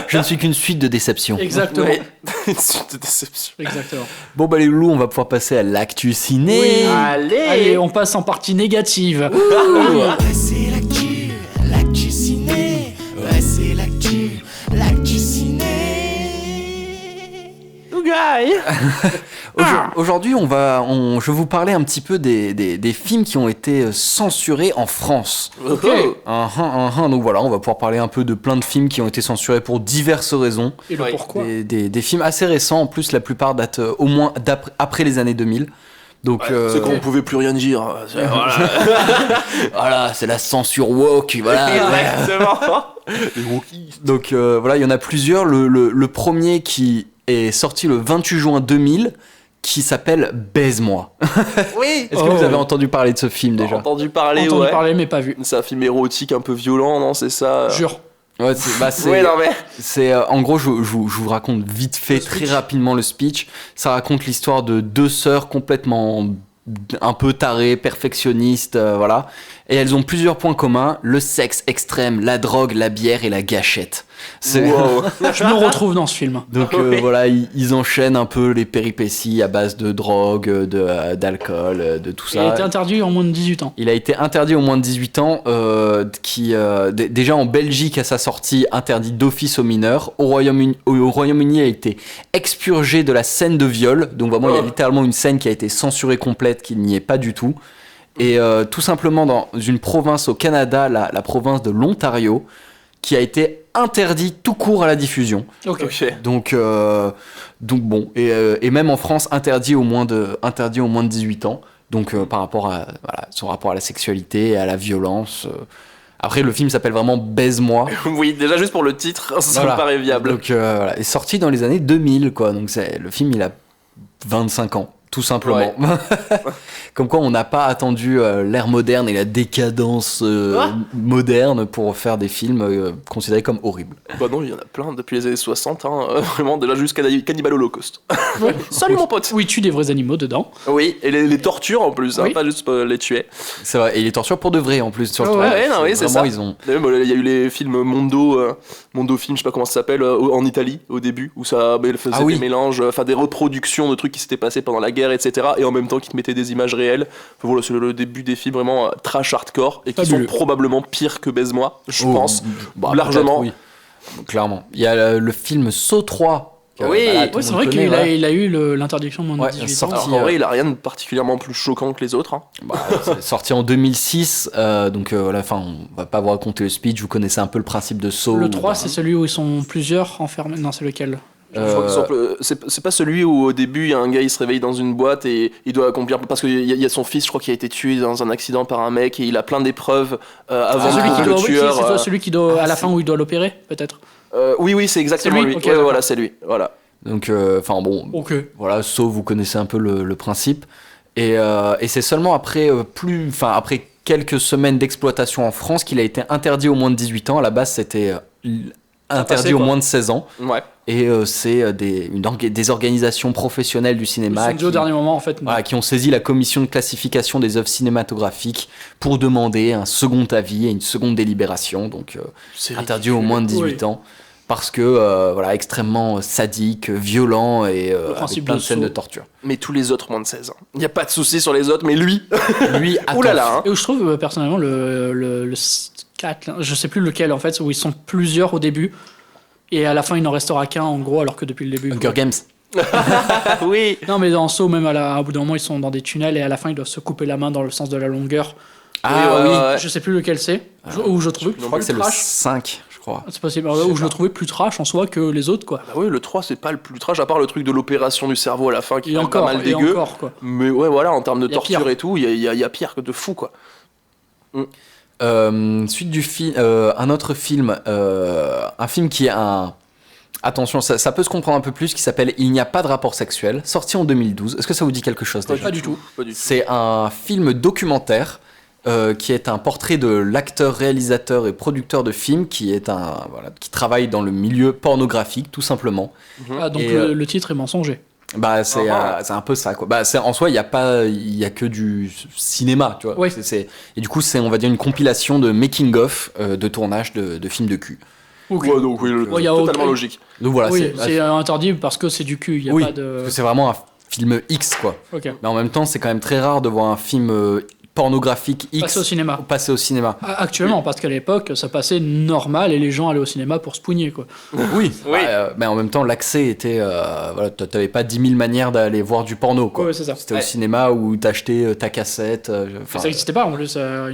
Je ne suis qu'une suite de déceptions. Exactement. Ouais. Une suite de déception. Exactement. Bon, bah les loulous, on va pouvoir passer à l'actu ciné. Oui. Allez. Allez, on passe en partie négative. Ouais, c'est l'actu ciné. Ouais, c'est l'actu ciné. Aujourd'hui, je vais vous parler un petit peu des films qui ont été censurés en France. Ok. Donc voilà, on va pouvoir parler un peu de plein de films qui ont été censurés pour diverses raisons. Et le Oui. pourquoi. Des films assez récents, en plus la plupart datent au moins après les années 2000. Donc, C'est qu'on pouvait plus rien dire. Voilà. voilà, c'est la censure woke, voilà. Exactement. Les wokistes. Donc voilà, il y en a plusieurs. Le premier qui est sorti le 28 juin 2000, qui s'appelle Baise-moi. Oui. Est-ce que vous avez entendu parler de ce film J'ai déjà? entendu parler, Entendu ouais. parler, mais pas vu. C'est un film érotique un peu violent, non? C'est ça? Jure. Ouais, Ouais, non, mais. c'est en gros, je vous raconte vite fait, très rapidement le speech. Ça raconte l'histoire de deux sœurs complètement un peu tarées, perfectionnistes, voilà. Et elles ont plusieurs points communs, le sexe extrême, la drogue, la bière et la gâchette. Wow. Je me retrouve dans ce film. Donc Oui. voilà, ils enchaînent un peu les péripéties à base de drogue, d'alcool, de tout Il a été ça. interdit en moins de 18 ans. Il a été interdit aux moins de 18 ans, déjà en Belgique à sa sortie, interdit d'office aux mineurs. Au Royaume-Uni, il a été expurgé de la scène de viol. Donc vraiment, il y a Oh. littéralement une scène qui a été censurée complète, qui n'y est pas du tout. Et tout simplement dans une province au Canada, la province de l'Ontario, qui a été interdit tout court à la diffusion. Ok. Ok. Donc bon, et même en France, interdit au moins de 18 ans. Donc par rapport à son rapport à la sexualité et à la violence. Après, le film s'appelle vraiment Baise-moi. Oui, déjà juste pour le titre, ça Voilà. me paraît viable. Donc est sorti dans les années 2000, quoi. Donc le film, il a 25 ans. Tout simplement. Comme quoi, on n'a pas attendu l'ère moderne et la décadence moderne pour faire des films considérés comme horribles. Bah non, il y en a plein depuis les années 60, vraiment, déjà jusqu'à Cannibal Holocaust. Salut mon pote. Où il tue des vrais animaux dedans. Oui, et les tortures en plus, Oui. pas juste les tuer. C'est vrai. Et les tortures pour de vrai, en plus, sur le Ouais, tournage. ouais, non, oui, c'est Vraiment, ça. ils ont... D'ailleurs, il y a eu les films Mondo Film, je sais pas comment ça s'appelle, en Italie au début, où ça faisait des mélanges, enfin des reproductions de trucs qui s'étaient passés pendant la guerre, etc. Et en même temps qui te mettaient des images réelles. Enfin, voilà, c'est le début des films vraiment trash hardcore et qui Fabuleux. sont probablement pires que Baise-moi, je pense. Bah, largement. peut-être, oui. Clairement. Il y a le film Saw 3. Oui. tout Oui, le c'est monde vrai connaît, qu'il voilà. il a eu l'interdiction de moins de Ouais, 18 sorti. ans. Alors, en vrai, il a rien de particulièrement plus choquant que les autres. Hein. Bah, c'est sorti en 2006, donc voilà, enfin, on va pas vous raconter le speech, vous connaissez un peu le principe de Saw. Le 3, Bah, c'est celui où ils sont plusieurs enfermés. Non, c'est lequel? Je crois c'est pas celui où au début il y a un gars il se réveille dans une boîte et il doit accomplir parce qu'il y a son fils je crois qui a été tué dans un accident par un mec et il a plein d'épreuves avant C'est de celui qui trouver le doit, tueur. c'est celui qui doit, à la fin où il doit l'opérer, peut-être. Oui c'est exactement C'est lui lui. Ok, Ouais, d'accord. voilà c'est lui. Voilà. Donc, enfin bon, Ok. voilà, Saw, vous connaissez un peu le principe. Et c'est seulement après, après quelques semaines d'exploitation en France qu'il a été interdit aux moins de 18 ans. À la base, c'était interdit passé, aux quoi. moins de 16 ans. Ouais. Et c'est des organisations professionnelles du Ils cinéma sont dit au dernier moment, en fait. voilà, qui ont saisi la commission de classification des œuvres cinématographiques pour demander un second avis et une seconde délibération. Donc, C'est interdit aux moins de 18 ans. Parce que, voilà, extrêmement sadique, violent et avec principe plein de de scènes Saw. de torture. Mais tous les autres moins de 16 ans. Il n'y a pas de souci sur les autres mais lui. Lui, Ouh là là. Hein. Et où je trouve personnellement le 4, je sais plus lequel en fait, où ils sont plusieurs au début et à la fin il n'en restera qu'un en gros alors que depuis le début. Hunger Games. Oui. Non mais dans Saw même à bout d'un moment ils sont dans des tunnels et à la fin ils doivent se couper la main dans le sens de la longueur. Ah oui, ouais. Je sais plus lequel c'est. Où je trouvais je crois que c'est le trash. 5, je crois. C'est possible. Où je le trouvais plus trash en soi que les autres quoi. Bah oui le 3 c'est pas le plus trash à part le truc de l'opération du cerveau à la fin qui est Et quand même pas encore, mal et dégueu. encore quoi. Mais ouais voilà en termes de Y a torture pire. et tout il y a pire que de fou quoi. Suite du film, un autre film, un film qui est un... Attention, ça peut se comprendre un peu plus, qui s'appelle Il n'y a pas de rapport sexuel, sorti en 2012. Est-ce que ça vous dit quelque chose déjà Pas du tout. Pas du tout. C'est un film documentaire qui est un portrait de l'acteur, réalisateur et producteur de films qui qui travaille dans le milieu pornographique, tout simplement. Ah, donc Et, le titre est mensonger. Bah c'est un peu ça quoi. Bah c'est en soi il y a que du cinéma, tu vois. Oui. Et du coup c'est on va dire une compilation de making of de tournage de films de cul. Ok. Ouais, donc oui, Ouais, y a totalement aucun- logique. Donc voilà, Oui, c'est interdit parce que c'est du cul. Il y a oui, pas de. parce que c'est vraiment un film X quoi. Ok. Mais en même temps c'est quand même très rare de voir un film pornographique X Passer au cinéma. passer au cinéma. Actuellement, parce qu'à l'époque, ça passait normal et les gens allaient au cinéma pour se pougner, quoi. Oui. Oui. Mais en même temps l'accès était voilà, t'avais pas 10 000 manières d'aller voir du porno quoi. Ouais, c'est ça. C'était Ouais. au cinéma où t'achetais ta cassette. Ça n'existait pas en plus à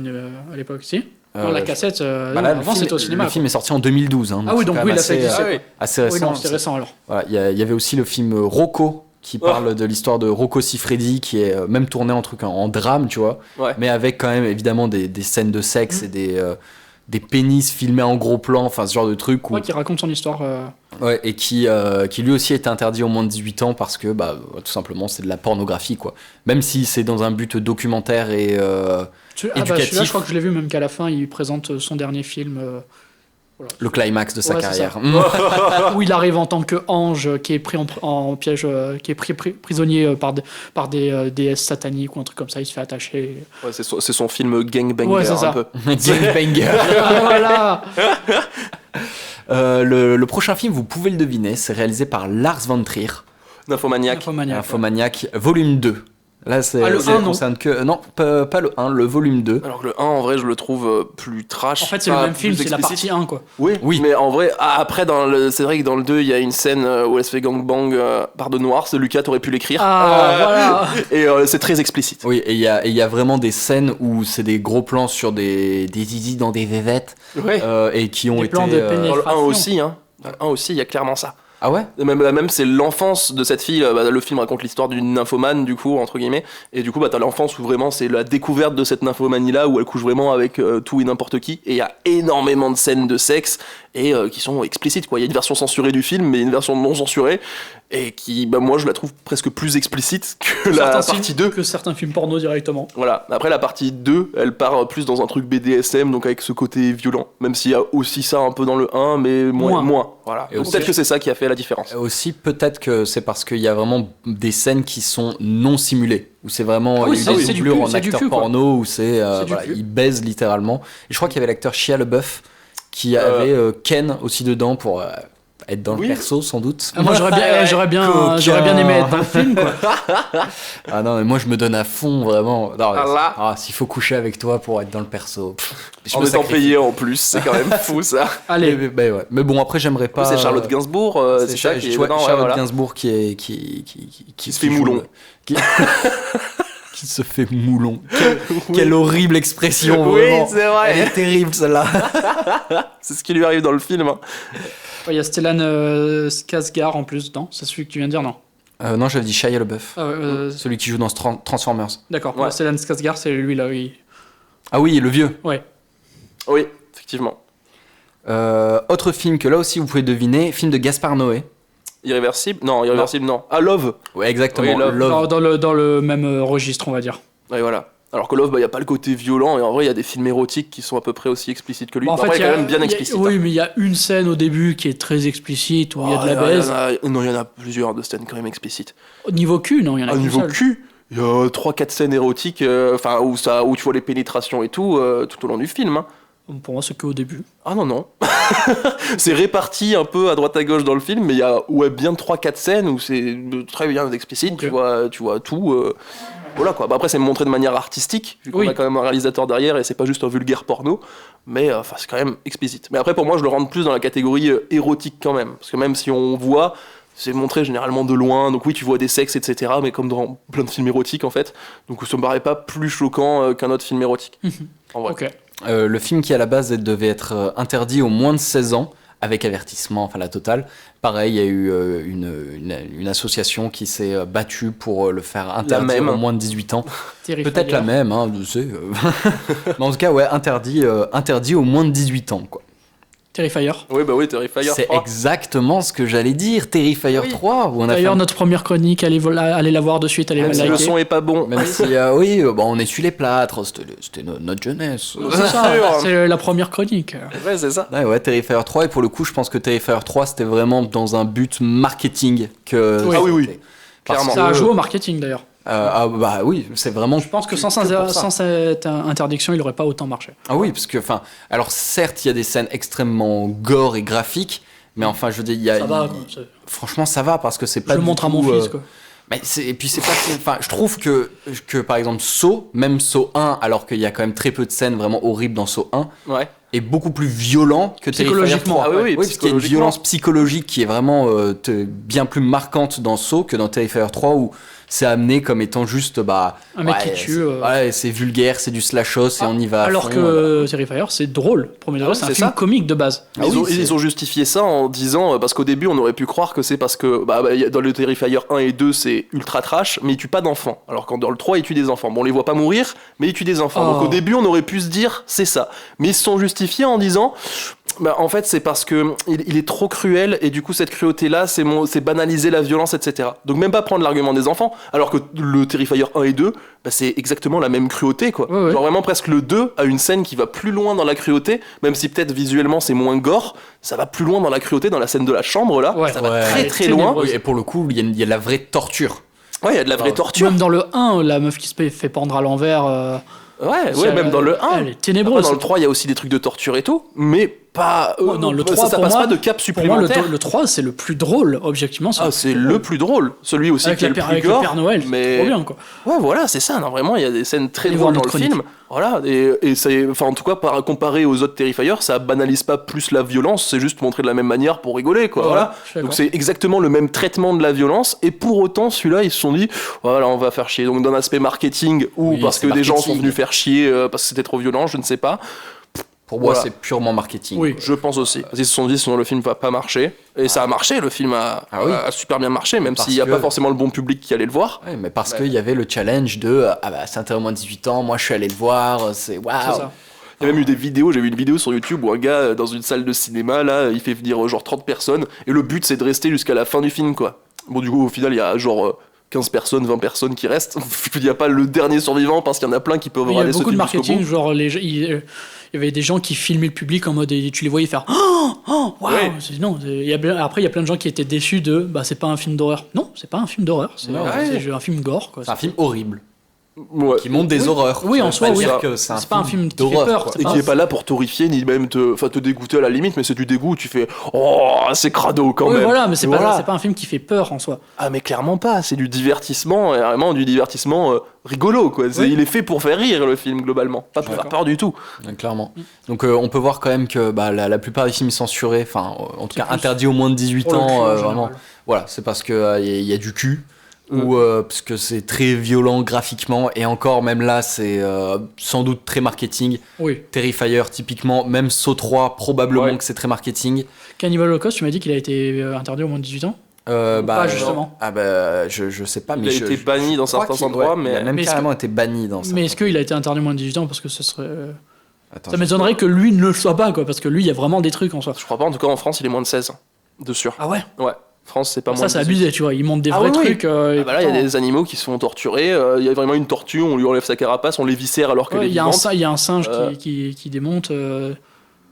l'époque, si. Non, la cassette, Bah là, avant c'était au cinéma. Le film est sorti en 2012. Hein, Ah oui, donc c'est oui, quand là ça même existait. Ah oui. assez Oui, récent. non, c'est récent alors. Voilà, il y avait aussi le film Rocco qui parle de l'histoire de Rocco Siffredi qui est même tourné en drame, tu vois, Ouais. mais avec quand même évidemment des scènes de sexe et des pénis filmés en gros plan, enfin ce genre de truc où, Ouais, qui raconte son histoire. ouais, et qui lui aussi est interdit aux moins de 18 ans parce que bah tout simplement c'est de la pornographie quoi. Même si c'est dans un but documentaire et éducatif. Celui-là, je crois que je l'ai vu même qu'à la fin, il présente son dernier film le climax de sa Ouais, c'est carrière. où il arrive en tant que ange qui est pris en piège, qui est pris prisonnier par des déesses sataniques ou un truc comme ça. Il se fait attacher. Ouais, c'est son film Gangbanger Ouais, c'est ça. un peu. Gangbanger. Ah, voilà. Le prochain film, vous pouvez le deviner, c'est réalisé par Lars von Trier, Nymphomaniac. Nymphomaniac, ouais. Infomaniac, volume 2. Là, ça le 1, non. concerne que. Non, pas le 1, le volume 2. Alors que le 1, en vrai, je le trouve plus trash. En fait, c'est le pas même film, plus c'est la explicite. partie 1, quoi. Oui, mais en vrai, après, c'est vrai que dans le 2, il y a une scène où elle se fait gangbang par de noirs. Ce Lucas, t'aurais pu l'écrire. Voilà. Et c'est très explicite. Oui, et il y a vraiment des scènes où c'est des gros plans sur des zizi dans des vévettes Ouais. et qui ont Des été. plans de pénétration. Dans le 1 aussi, hein. Dans le 1 aussi, il y a clairement ça. Ah ouais? Même c'est l'enfance de cette fille. Le film raconte l'histoire d'une nymphomane, du coup, entre guillemets. Et du coup, t'as l'enfance où vraiment c'est la découverte de cette nymphomanie-là, où elle couche vraiment avec tout et n'importe qui. Et il y a énormément de scènes de sexe et qui sont explicites, quoi. Il y a une version censurée du film, mais une version non censurée. Et qui, moi, je la trouve presque plus explicite que la Certains partie films- 2. Que certains films porno directement. Voilà. Après, la partie 2, elle part plus dans un truc BDSM, donc avec ce côté violent. Même s'il y a aussi ça un peu dans le 1, mais moins. Voilà. Et Donc aussi- peut-être que c'est ça qui a fait la différence. Aussi, peut-être que c'est parce qu'il y a vraiment des scènes qui sont non simulées, où c'est vraiment Ah oui, une c'est du doublure cul, en c'est du acteur cul, quoi. porno, où c'est, C'est du voilà, cul. il baise littéralement. Et je crois qu'il y avait l'acteur Shia LaBeouf qui avait Ken aussi dedans pour être dans Oui. le perso, sans doute. Moi, j'aurais bien aimé être dans le film, quoi. Ah non, mais moi je me donne à fond, vraiment. Non, Ah là. s'il faut coucher avec toi pour être dans le perso. Je En me étant sacrifie. payé en plus, c'est quand même fou ça. Allez, Ouais. Mais bon, après, j'aimerais pas. C'est Charlotte Gainsbourg, c'est ça qui est dedans, ouais, Charlotte voilà. Gainsbourg qui se fait joue moulon. le- Qui se fait moulon. Quelle horrible expression, Oui, vraiment. c'est vrai. Elle est terrible, celle-là. C'est ce qui lui arrive dans le film. hein. il y a Stellan Skarsgård en plus dedans. C'est celui que tu viens de dire, non? Non, j'avais dit Shia LaBeouf. Ah ouais, Celui qui joue dans Transformers. d'accord. Ouais. Stellan Skarsgård, c'est lui là, oui. Ah oui, le vieux. Ouais. Oui, effectivement. Autre film que là aussi vous pouvez deviner, film de Gaspard Noé. Irréversible Non, irréversible, non. Ah, Love. Ouais, exactement. Oui, Love. Dans le même registre, on va dire. Ouais, voilà. Alors que Love, il n'y a pas le côté violent, et en vrai, il y a des films érotiques qui sont à peu près aussi explicites que lui. Bon, en Après, fait, il est quand même bien explicite. Oui, hein. mais il y a une scène au début qui est très explicite, où il y a de la Ah, baise. Non, il y en a plusieurs de scènes quand même explicites. Au niveau cul, non, il y en a Au qu'une niveau seule. cul, il y a 3-4 scènes érotiques, où tu vois les pénétrations et tout, tout au long du film. hein. Pour moi, c'est qu'au début. Ah non. C'est réparti un peu à droite à gauche dans le film, mais il y a bien 3-4 scènes où c'est très bien explicite, Ok. tu vois tout. Voilà quoi. Bah, après, c'est montré de manière artistique, vu qu'on Oui. a quand même un réalisateur derrière et c'est pas juste un vulgaire porno, mais c'est quand même explicite. Mais après, pour moi, je le rentre plus dans la catégorie érotique quand même, parce que même si on voit, c'est montré généralement de loin, donc oui, tu vois des sexes, etc., mais comme dans plein de films érotiques en fait, donc ça me paraît pas plus choquant qu'un autre film érotique. En vrai. Ok. Le film qui à la base devait être interdit aux moins de 16 ans, avec avertissement, enfin la totale. Pareil, il y a eu une association qui s'est battue pour le faire interdire même. aux moins de 18 ans. Terrifier. Peut-être la même, hein, je sais. Mais en tout cas, ouais, interdit aux moins de 18 ans, quoi. Terrifier. Oui, bah oui, Terrifier C'est 3. exactement ce que j'allais dire, Terrifier Oui. 3, où on a fait D'ailleurs, un- notre première chronique, allez la voir de suite, allez Même la si le liker. son est pas bon. Même si, on essuie les plâtres, c'était notre jeunesse. C'est ça, sûr. c'est la première chronique. Ouais, c'est ça. Ouais, Terrifier 3, et pour le coup, je pense que Terrifier 3, c'était vraiment dans un but marketing que... Oui. Ah oui. Parce Clairement. Ça a que- joué au marketing d'ailleurs. bah oui, c'est vraiment... Je pense que sans pour ça. cette interdiction, il n'aurait pas autant marché. Ah oui, parce que, enfin... Alors, certes, il y a des scènes extrêmement gore et graphiques, mais enfin, je veux dire, il y a... Ça va, il- quoi, c'est- Franchement, ça va, parce que c'est pas Je le du montre à tout, mon fils, quoi. Mais et puis c'est pas... Enfin, je trouve que par exemple, Saw, même Saw 1, alors qu'il y a quand même très peu de scènes vraiment horribles dans Saw 1, Ouais. est beaucoup plus violent que Terrifier Psychologiquement. 3. Ah oui, oui, parce qu'il y a une psychologiquement. violence psychologique qui est vraiment bien plus marquante dans Saw que dans Terrifier 3, où c'est amené comme étant juste Un mec qui tue, c'est vulgaire, c'est du slashos et on y va à Alors fond, que Terrifier, c'est drôle. Premier degré, ouais, c'est un c'est film ça. comique de base. Ah oui, c'est- Ils ont justifié ça en disant, parce qu'au début on aurait pu croire que c'est parce que dans le Terrifier 1 et 2 c'est ultra trash, mais ils tuent pas d'enfants. Alors que dans le 3 ils tuent des enfants. Bon, on les voit pas mourir, mais ils tuent des enfants. Oh. Donc au début on aurait pu se dire c'est ça. Mais ils se sont justifiés en disant, en fait c'est parce que il est trop cruel et du coup cette cruauté là c'est banaliser la violence, etc. Donc même pas prendre l'argument des enfants, alors que le Terrifier 1 et 2 c'est exactement la même cruauté quoi. Ouais, ouais. Genre vraiment presque le 2 a une scène qui va plus loin dans la cruauté, même si peut-être visuellement c'est moins gore, ça va plus loin dans la cruauté dans la scène de la chambre là, Ouais. ça va Ouais. très Elle est très loin. ténébreuse. Oui, et pour le coup, il y a de la vraie torture. Ouais, il y a de la vraie torture. Même dans le 1, la meuf qui se fait pendre à l'envers. Ouais, même dans le 1. Elle est ténébreuse. Après, dans le 3, il y a aussi des trucs de torture et tout, mais pas. Non, le 3, ça pour passe moi- pas de cap Pour moi, supplémentaire. le 3, c'est le plus drôle, objectivement. Ah, c'est le plus drôle. Celui aussi avec qui est le plus avec gore. le Père Noël, mais... c'est trop bien, quoi. Ouais, voilà, c'est ça. Non, vraiment, il y a des scènes très Allez drôles voir dans le notre film. Voilà, et c'est, enfin, en tout cas, comparé aux autres Terrifier, ça banalise pas plus la violence, c'est juste montré de la même manière pour rigoler, quoi. Ouais, Voilà. je suis d'accord. Donc c'est exactement le même traitement de la violence, et pour autant, celui-là, ils se sont dit, voilà, on va faire chier. Donc d'un aspect marketing, ou Oui, parce que c'est des gens marketing. sont venus faire chier parce que c'était trop violent, je ne sais pas. Pour moi, Voilà. c'est purement marketing. Oui. Je pense aussi. Parce qu'ils se sont dit, sinon le film va pas marcher. Et ça a marché, le film Ah oui. a super bien marché, même Parce s'il n'y a que- pas forcément le bon public qui allait le voir. Ouais, mais parce qu'il y avait le challenge de c'est interdit aux moins de 18 ans, moi je suis allé le voir, c'est C'est waouh. ça. Il y a même eu des vidéos, j'ai vu une vidéo sur YouTube où un gars dans une salle de cinéma, là, il fait venir genre 30 personnes, et le but c'est de rester jusqu'à la fin du film, quoi. Bon, du coup, au final, il y a genre 15 personnes, 20 personnes qui restent. Il n'y a pas le dernier survivant parce qu'il y en a plein qui peuvent Il y a regarder ce beaucoup de film jusqu'au marketing, bout. genre il y avait des gens qui filmaient le public en mode tu les voyais faire oh waouh. Ouais. Non, après il y a plein de gens qui étaient déçus de c'est pas un film d'horreur. Non, c'est pas un film d'horreur, c'est Non, c'est un film gore, quoi. C'est un film horrible Ouais. qui montre des horreurs. Oui, Ça en veut soi, pas oui. dire que c'est C'est pas un film qui fait d'horreur, peur, quoi. c'est Et qui est pas là pour t'horrifier ni même te dégoûter à la limite, mais c'est du dégoût où tu fais oh c'est crado quand Oui, même. voilà, mais c'est Voilà. pas un film qui fait peur en soi. Ah mais clairement pas, c'est du divertissement, et vraiment du divertissement rigolo quoi. Oui. Il est fait pour faire rire le film globalement, pas pour faire peur du tout. Ouais, clairement. Donc on peut voir quand même que la plupart des films censurés, enfin en tout cas plus interdits aux moins de 18 pour le ans, cul, en vraiment. général. Voilà, c'est parce que il y a du cul. Ou parce que c'est très violent graphiquement, et encore même là c'est sans doute très marketing. Oui. Terrifier typiquement, même Saw 3 probablement Ouais. que c'est très marketing. Cannibal Holocaust, tu m'as dit qu'il a été interdit au moins de 18 ans. Pas justement. je sais pas, Il mais a été banni dans crois certains qu'il- endroits, il a mais même Mais est-ce carrément été banni dans ça. Mais est-ce qu'il a été interdit au moins de 18 ans parce que ce serait Attends, ça m'étonnerait que lui ne le soit pas, quoi, parce que lui il y a vraiment des trucs en soi. je crois pas. En tout cas en France il est moins de 16 de sûr. Ah ouais. Ouais, France c'est pas moins Ça de c'est 18. abusé, tu vois, ils montent des Ah vrais oui, oui. trucs. Ah bah là, il y a des animaux qui se font torturer. Il y a vraiment une tortue, on lui enlève sa carapace, on l'éviscère alors qu'elle est Il y a vivante. il y a un singe Euh, qui démonte.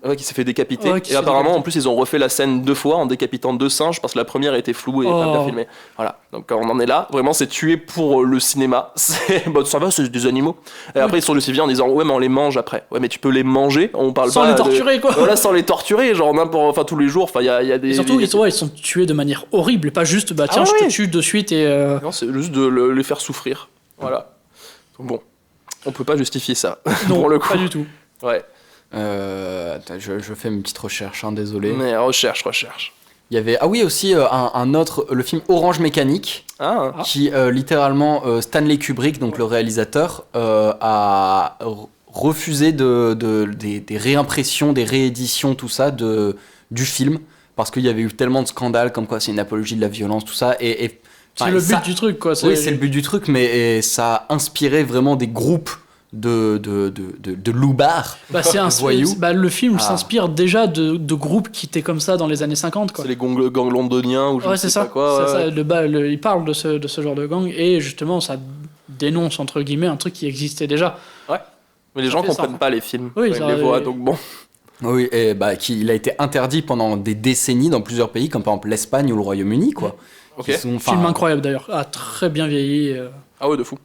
Ouais, qui s'est fait décapiter. Ouais, qui Et se fait apparemment, décapiter. en plus, ils ont refait la scène 2 fois en décapitant 2 singes parce que la première était floue et pas bien Oh. filmée. Voilà. Donc on en est là. Vraiment, c'est tué pour le cinéma. Bon, ça va, c'est des animaux. Et après, ils sont justifiés en disant ouais, mais on les mange après. Ouais, mais tu peux les manger. On parle Sans pas les de- torturer, quoi. Voilà, sans les torturer, genre enfin tous les jours. Enfin, il y a des. Et surtout, ils sont tués de manière horrible, pas juste tiens, Ah je ouais. te tue de suite et. Non, c'est juste de les faire souffrir. Voilà. Donc bon, on peut pas justifier ça. Non, pour le coup. pas du tout. Ouais. attends, je fais une petite recherche, hein, désolé. Mais recherche. Il y avait aussi un autre, le film Orange Mécanique, Ah. qui littéralement Stanley Kubrick, donc le réalisateur, a refusé des réimpressions, des rééditions, tout ça du film, parce qu'il y avait eu tellement de scandales comme quoi c'est une apologie de la violence, tout ça, et C'est enfin, le et but ça- du truc, quoi. Oui, c'est le but du truc, mais ça a inspiré vraiment des groupes de loupards. de voyous. le film Ah. s'inspire déjà de groupes qui étaient comme ça dans les années 50, quoi. C'est les gangs londoniens ou je Ouais, ne c'est sais ça. pas quoi. C'est ouais. ça, il parle de ce genre de gang et justement ça dénonce entre guillemets un truc qui existait déjà. Mais les Ça gens fait comprennent ça. pas les films Oui, quand ça, ils les voient, oui. donc bon. Oui, et il a été interdit pendant des décennies dans plusieurs pays, comme par exemple l'Espagne ou le Royaume-Uni, quoi. Ok. Qui sont, enfin, Film incroyable d'ailleurs, très bien vieilli. Ah ouais, de fou.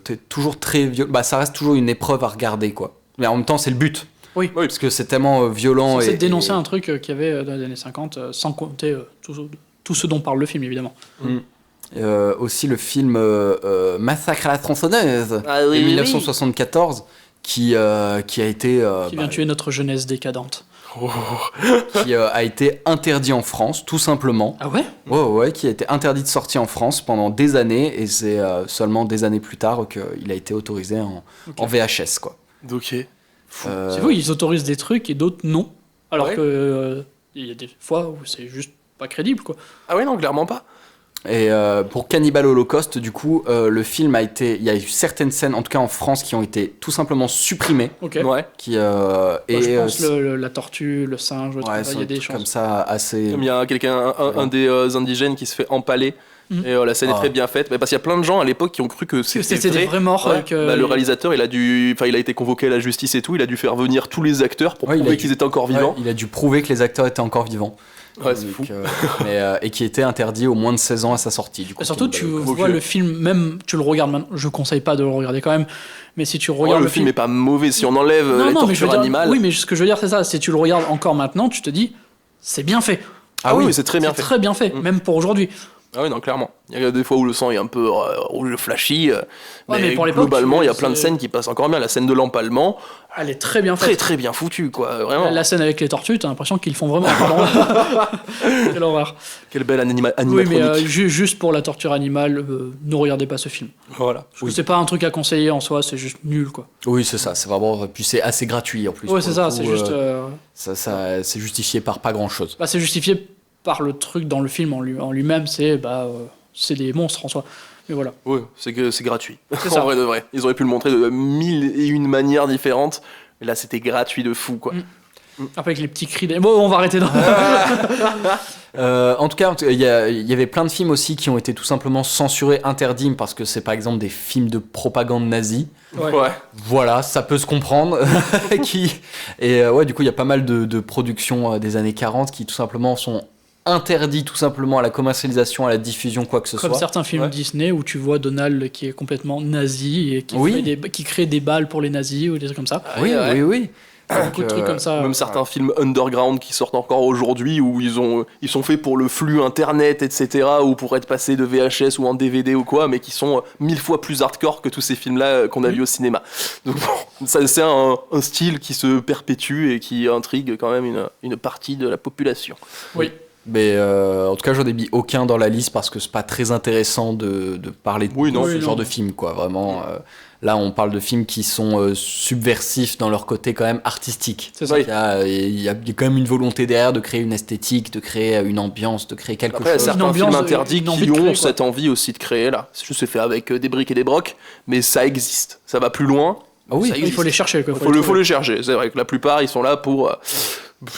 T'es toujours très violent. Ça reste toujours une épreuve à regarder, quoi. Mais en même temps, c'est le but. Oui. Parce que c'est tellement violent. C'est et dénoncer un truc qu'il y avait dans les années 50, sans compter tout ce dont parle le film évidemment. aussi le film Massacre à la tronçonneuse Ah de oui, oui, 1974 qui a été Qui vient tuer notre jeunesse décadente. qui a été interdit en France, tout simplement. Ah ouais. Ouais, qui a été interdit de sortie en France pendant des années, et c'est seulement des années plus tard qu'il a été autorisé en VHS, quoi. Ok. C'est fou, ils autorisent des trucs et d'autres non. Alors Ouais. que il y a des fois où c'est juste pas crédible, quoi. Ah ouais, non, clairement pas. Et pour Cannibal Holocaust, du coup, le film il y a eu certaines scènes, en tout cas en France, qui ont été tout simplement supprimées. Ok. Ouais. Qui, Je pense la tortue, le singe, le truc, ouais, là, il y a des chances. comme ça assez. Comme il y a un des indigènes qui se fait empaler. Mhm. Et la scène est Ah. très bien faite. Mais parce qu'il y a plein de gens à l'époque qui ont cru que c'était C'était des vrai. vrais morts. Ouais. que- Bah, le réalisateur, il a été convoqué à la justice et tout. Il a dû faire venir tous les acteurs pour Ouais, il a prouver dû- qu'ils étaient encore Ouais, vivants. il a dû prouver que les acteurs étaient encore vivants. Ouais, c'est fou. Et qui était interdit aux moins de 16 ans à sa sortie. Du coup, Et surtout, tu Ok. vois le film, même tu le regardes maintenant. Je conseille pas de le regarder quand même, mais si tu Ouais, regardes le film est pas mauvais si on enlève les mais je veux tortures dire, animales. oui, mais ce que je veux dire, c'est ça. Si tu le regardes encore maintenant, tu te dis, c'est bien fait. Ah oui, c'est très bien C'est fait. très bien fait, même pour aujourd'hui. Ah oui, non, clairement. Il y a des fois où le sang est un peu rouge flashy, mais pour l'époque, globalement, il y a plein de c'est- scènes qui passent encore bien. La scène de l'empalement, Elle est très bien très faite. très bien foutue, quoi. Vraiment. La scène avec les tortues, t'as l'impression qu'ils le font vraiment. Quelle horreur. Quelle belle Oui, animatronique. mais juste pour la torture animale, ne regardez pas ce film. Voilà. Parce que c'est pas un truc à conseiller en soi, c'est juste nul, quoi. Oui, c'est ça. C'est vraiment. Puis c'est assez gratuit en plus. Ouais, pour c'est le ça, coup, c'est juste. c'est justifié par pas grand chose. C'est justifié par le truc dans le film en lui-même, c'est des monstres en soi. Mais voilà. Oui, c'est gratuit. C'est En ça. vrai de vrai. Ils auraient pu le montrer de 1001 manières différentes. Mais là, c'était gratuit de fou, quoi. Après, avec les petits cris. Bon, on va arrêter. En tout cas, il y avait plein de films aussi qui ont été tout simplement censurés, interdits, parce que c'est par exemple des films de propagande nazie. Ouais. Ouais. Voilà, ça peut se comprendre. Du coup, il y a pas mal de productions des années 40 qui tout simplement sont interdits tout simplement à la commercialisation, à la diffusion, quoi que ce Comme soit. certains films Ouais. Disney où tu vois Donald qui est complètement nazi et Oui. qui crée des balles pour les nazis ou des trucs comme ça. Oui, Ouais. oui, oui. Beaucoup de trucs comme ça. Même certains films underground qui sortent encore aujourd'hui où ils sont faits pour le flux internet, etc. ou pour être passés de VHS ou en DVD ou quoi, mais qui sont 1000 fois plus hardcore que tous ces films-là qu'on a vus au cinéma. Donc bon, ça, c'est un style qui se perpétue et qui intrigue quand même une partie de la population. Oui. Mais en tout cas, j'en ai mis aucun dans la liste parce que c'est pas très intéressant de parler de Oui, non. ce Oui, genre non. de film, quoi. Vraiment, là, on parle de films qui sont subversifs dans leur côté quand même artistique. C'est ça. Il y a quand même une volonté derrière de créer une esthétique, de créer une ambiance, de créer quelque Après, il y a chose. certains ambiance, films interdits une envie qui de créer, ont quoi. cette envie aussi de créer là. C'est juste fait avec des briques et des brocs, mais ça existe. Ça va plus loin. Ah oui, ça Il faut les chercher. Quoi. Faut le chercher. C'est vrai que la plupart, ils sont là pour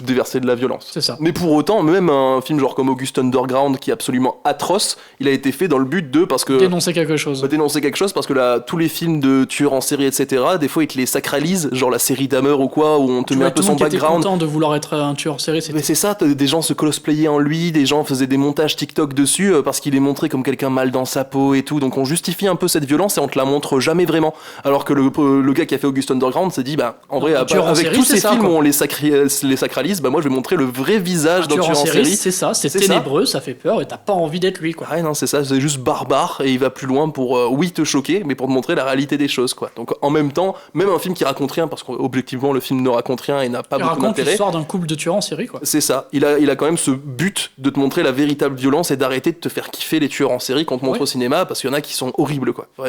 déverser de la violence. C'est ça. Mais pour autant, même un film genre comme August Underground, qui est absolument atroce, il a été fait dans le but de parce que Dénoncer quelque chose. dénoncer quelque chose, parce que là, tous les films de tueurs en série, etc. Des fois, ils te les sacralisent, genre la série Dahmer ou quoi, où on te Tu met vois, un peu tout le son monde qui était background. content de vouloir être un tueur en série. Mais c'est ça, des gens se cosplayaient en lui, des gens faisaient des montages TikTok dessus parce qu'il est montré comme quelqu'un mal dans sa peau et tout. Donc on justifie un peu cette violence et on te la montre jamais vraiment. Alors que le gars qui a fait August Underground s'est dit, bah en vrai, un tueur en avec série, tous c'est ces ça, films quoi. où on les sacralise, bah moi je vais montrer le vrai visage d'un tueur tueur en en série, série. c'est ça. C'est C'est ça. ténébreux, ça fait peur et t'as pas envie d'être lui, quoi. Ouais, non, c'est ça, c'est juste barbare et il va plus loin pour, oui, te choquer, mais pour te montrer la réalité des choses, quoi. Donc en même temps, même un film qui raconte rien, parce qu'objectivement le film ne raconte rien et n'a pas Il beaucoup raconte d'intérêt. l'histoire d'un couple de tueurs en série, quoi. C'est ça, il a quand même ce but de te montrer la véritable violence et d'arrêter de te faire kiffer les tueurs en série qu'on te montre Oui. au cinéma, parce qu'il y en a qui sont horribles, quoi. oui.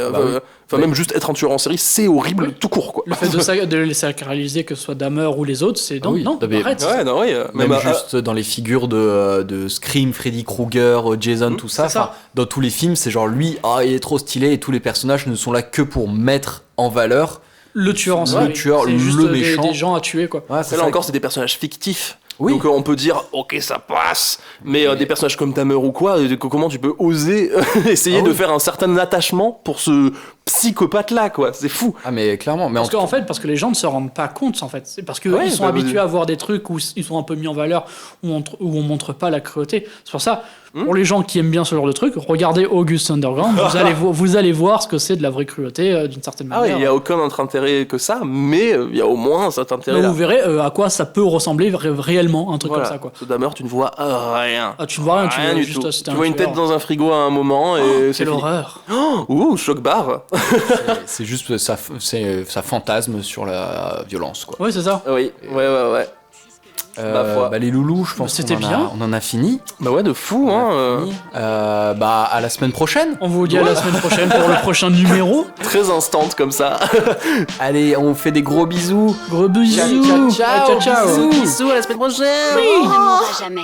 Enfin, même juste être un tueur en série, c'est horrible tout court, quoi. Le fait de les sacraliser, que ce soit Dahmer ou les autres, c'est Ah oui, non, mais- arrête. Ouais, non, oui, Même à- juste dans les figures de Scream, Freddy Krueger, Jason, tout ça. c'est ça. Enfin, dans tous les films, c'est genre lui, il est trop stylé et tous les personnages ne sont là que pour mettre en valeur. Le tueur en Le série. tueur, c'est le juste méchant. des gens à tuer, quoi. Ouais, là encore, c'est des personnages fictifs. Oui. Donc on peut dire, ok, ça passe, mais des personnages comme Dahmer ou quoi, comment tu peux oser essayer Ah de oui. faire un certain attachement pour ce psychopathe-là, quoi. C'est fou. Ah mais clairement, mais Parce qu'en fait, parce que les gens ne se rendent pas compte, en fait. C'est parce qu'ils Ouais, sont bah, habitués à voir des trucs où ils sont un peu mis en valeur, où on montre pas la cruauté. C'est pour ça, pour les gens qui aiment bien ce genre de trucs, regardez August Underground, vous allez voir ce que c'est de la vraie cruauté, d'une certaine Ah oui, manière. il n'y a aucun autre intérêt que ça, mais il y a au moins cet Mais intérêt-là. vous verrez à quoi ça peut ressembler réellement, un truc Voilà. comme ça, quoi. Ce Dahmer, tu ne vois rien. Ah, tu ne vois rien, tu vois du juste tout. c'était Tu un vois une tueur. tête dans un frigo à un moment et c'est Quelle fini. horreur. Ouh, choc barre. c'est juste ça fantasme sur la violence, quoi. Ouais, c'est ça. Oui, ouais. Ma foi. Les loulous, je pense C'était qu'on bien. on en a fini. Bah ouais, de fou, hein. À la semaine prochaine. On vous dit à la semaine prochaine pour le prochain numéro. Très instant comme ça. Allez, on fait des gros bisous. Gros bisous. Ciao, ciao, Ciao, ciao. Bisous, à la semaine prochaine. Ne mourra jamais.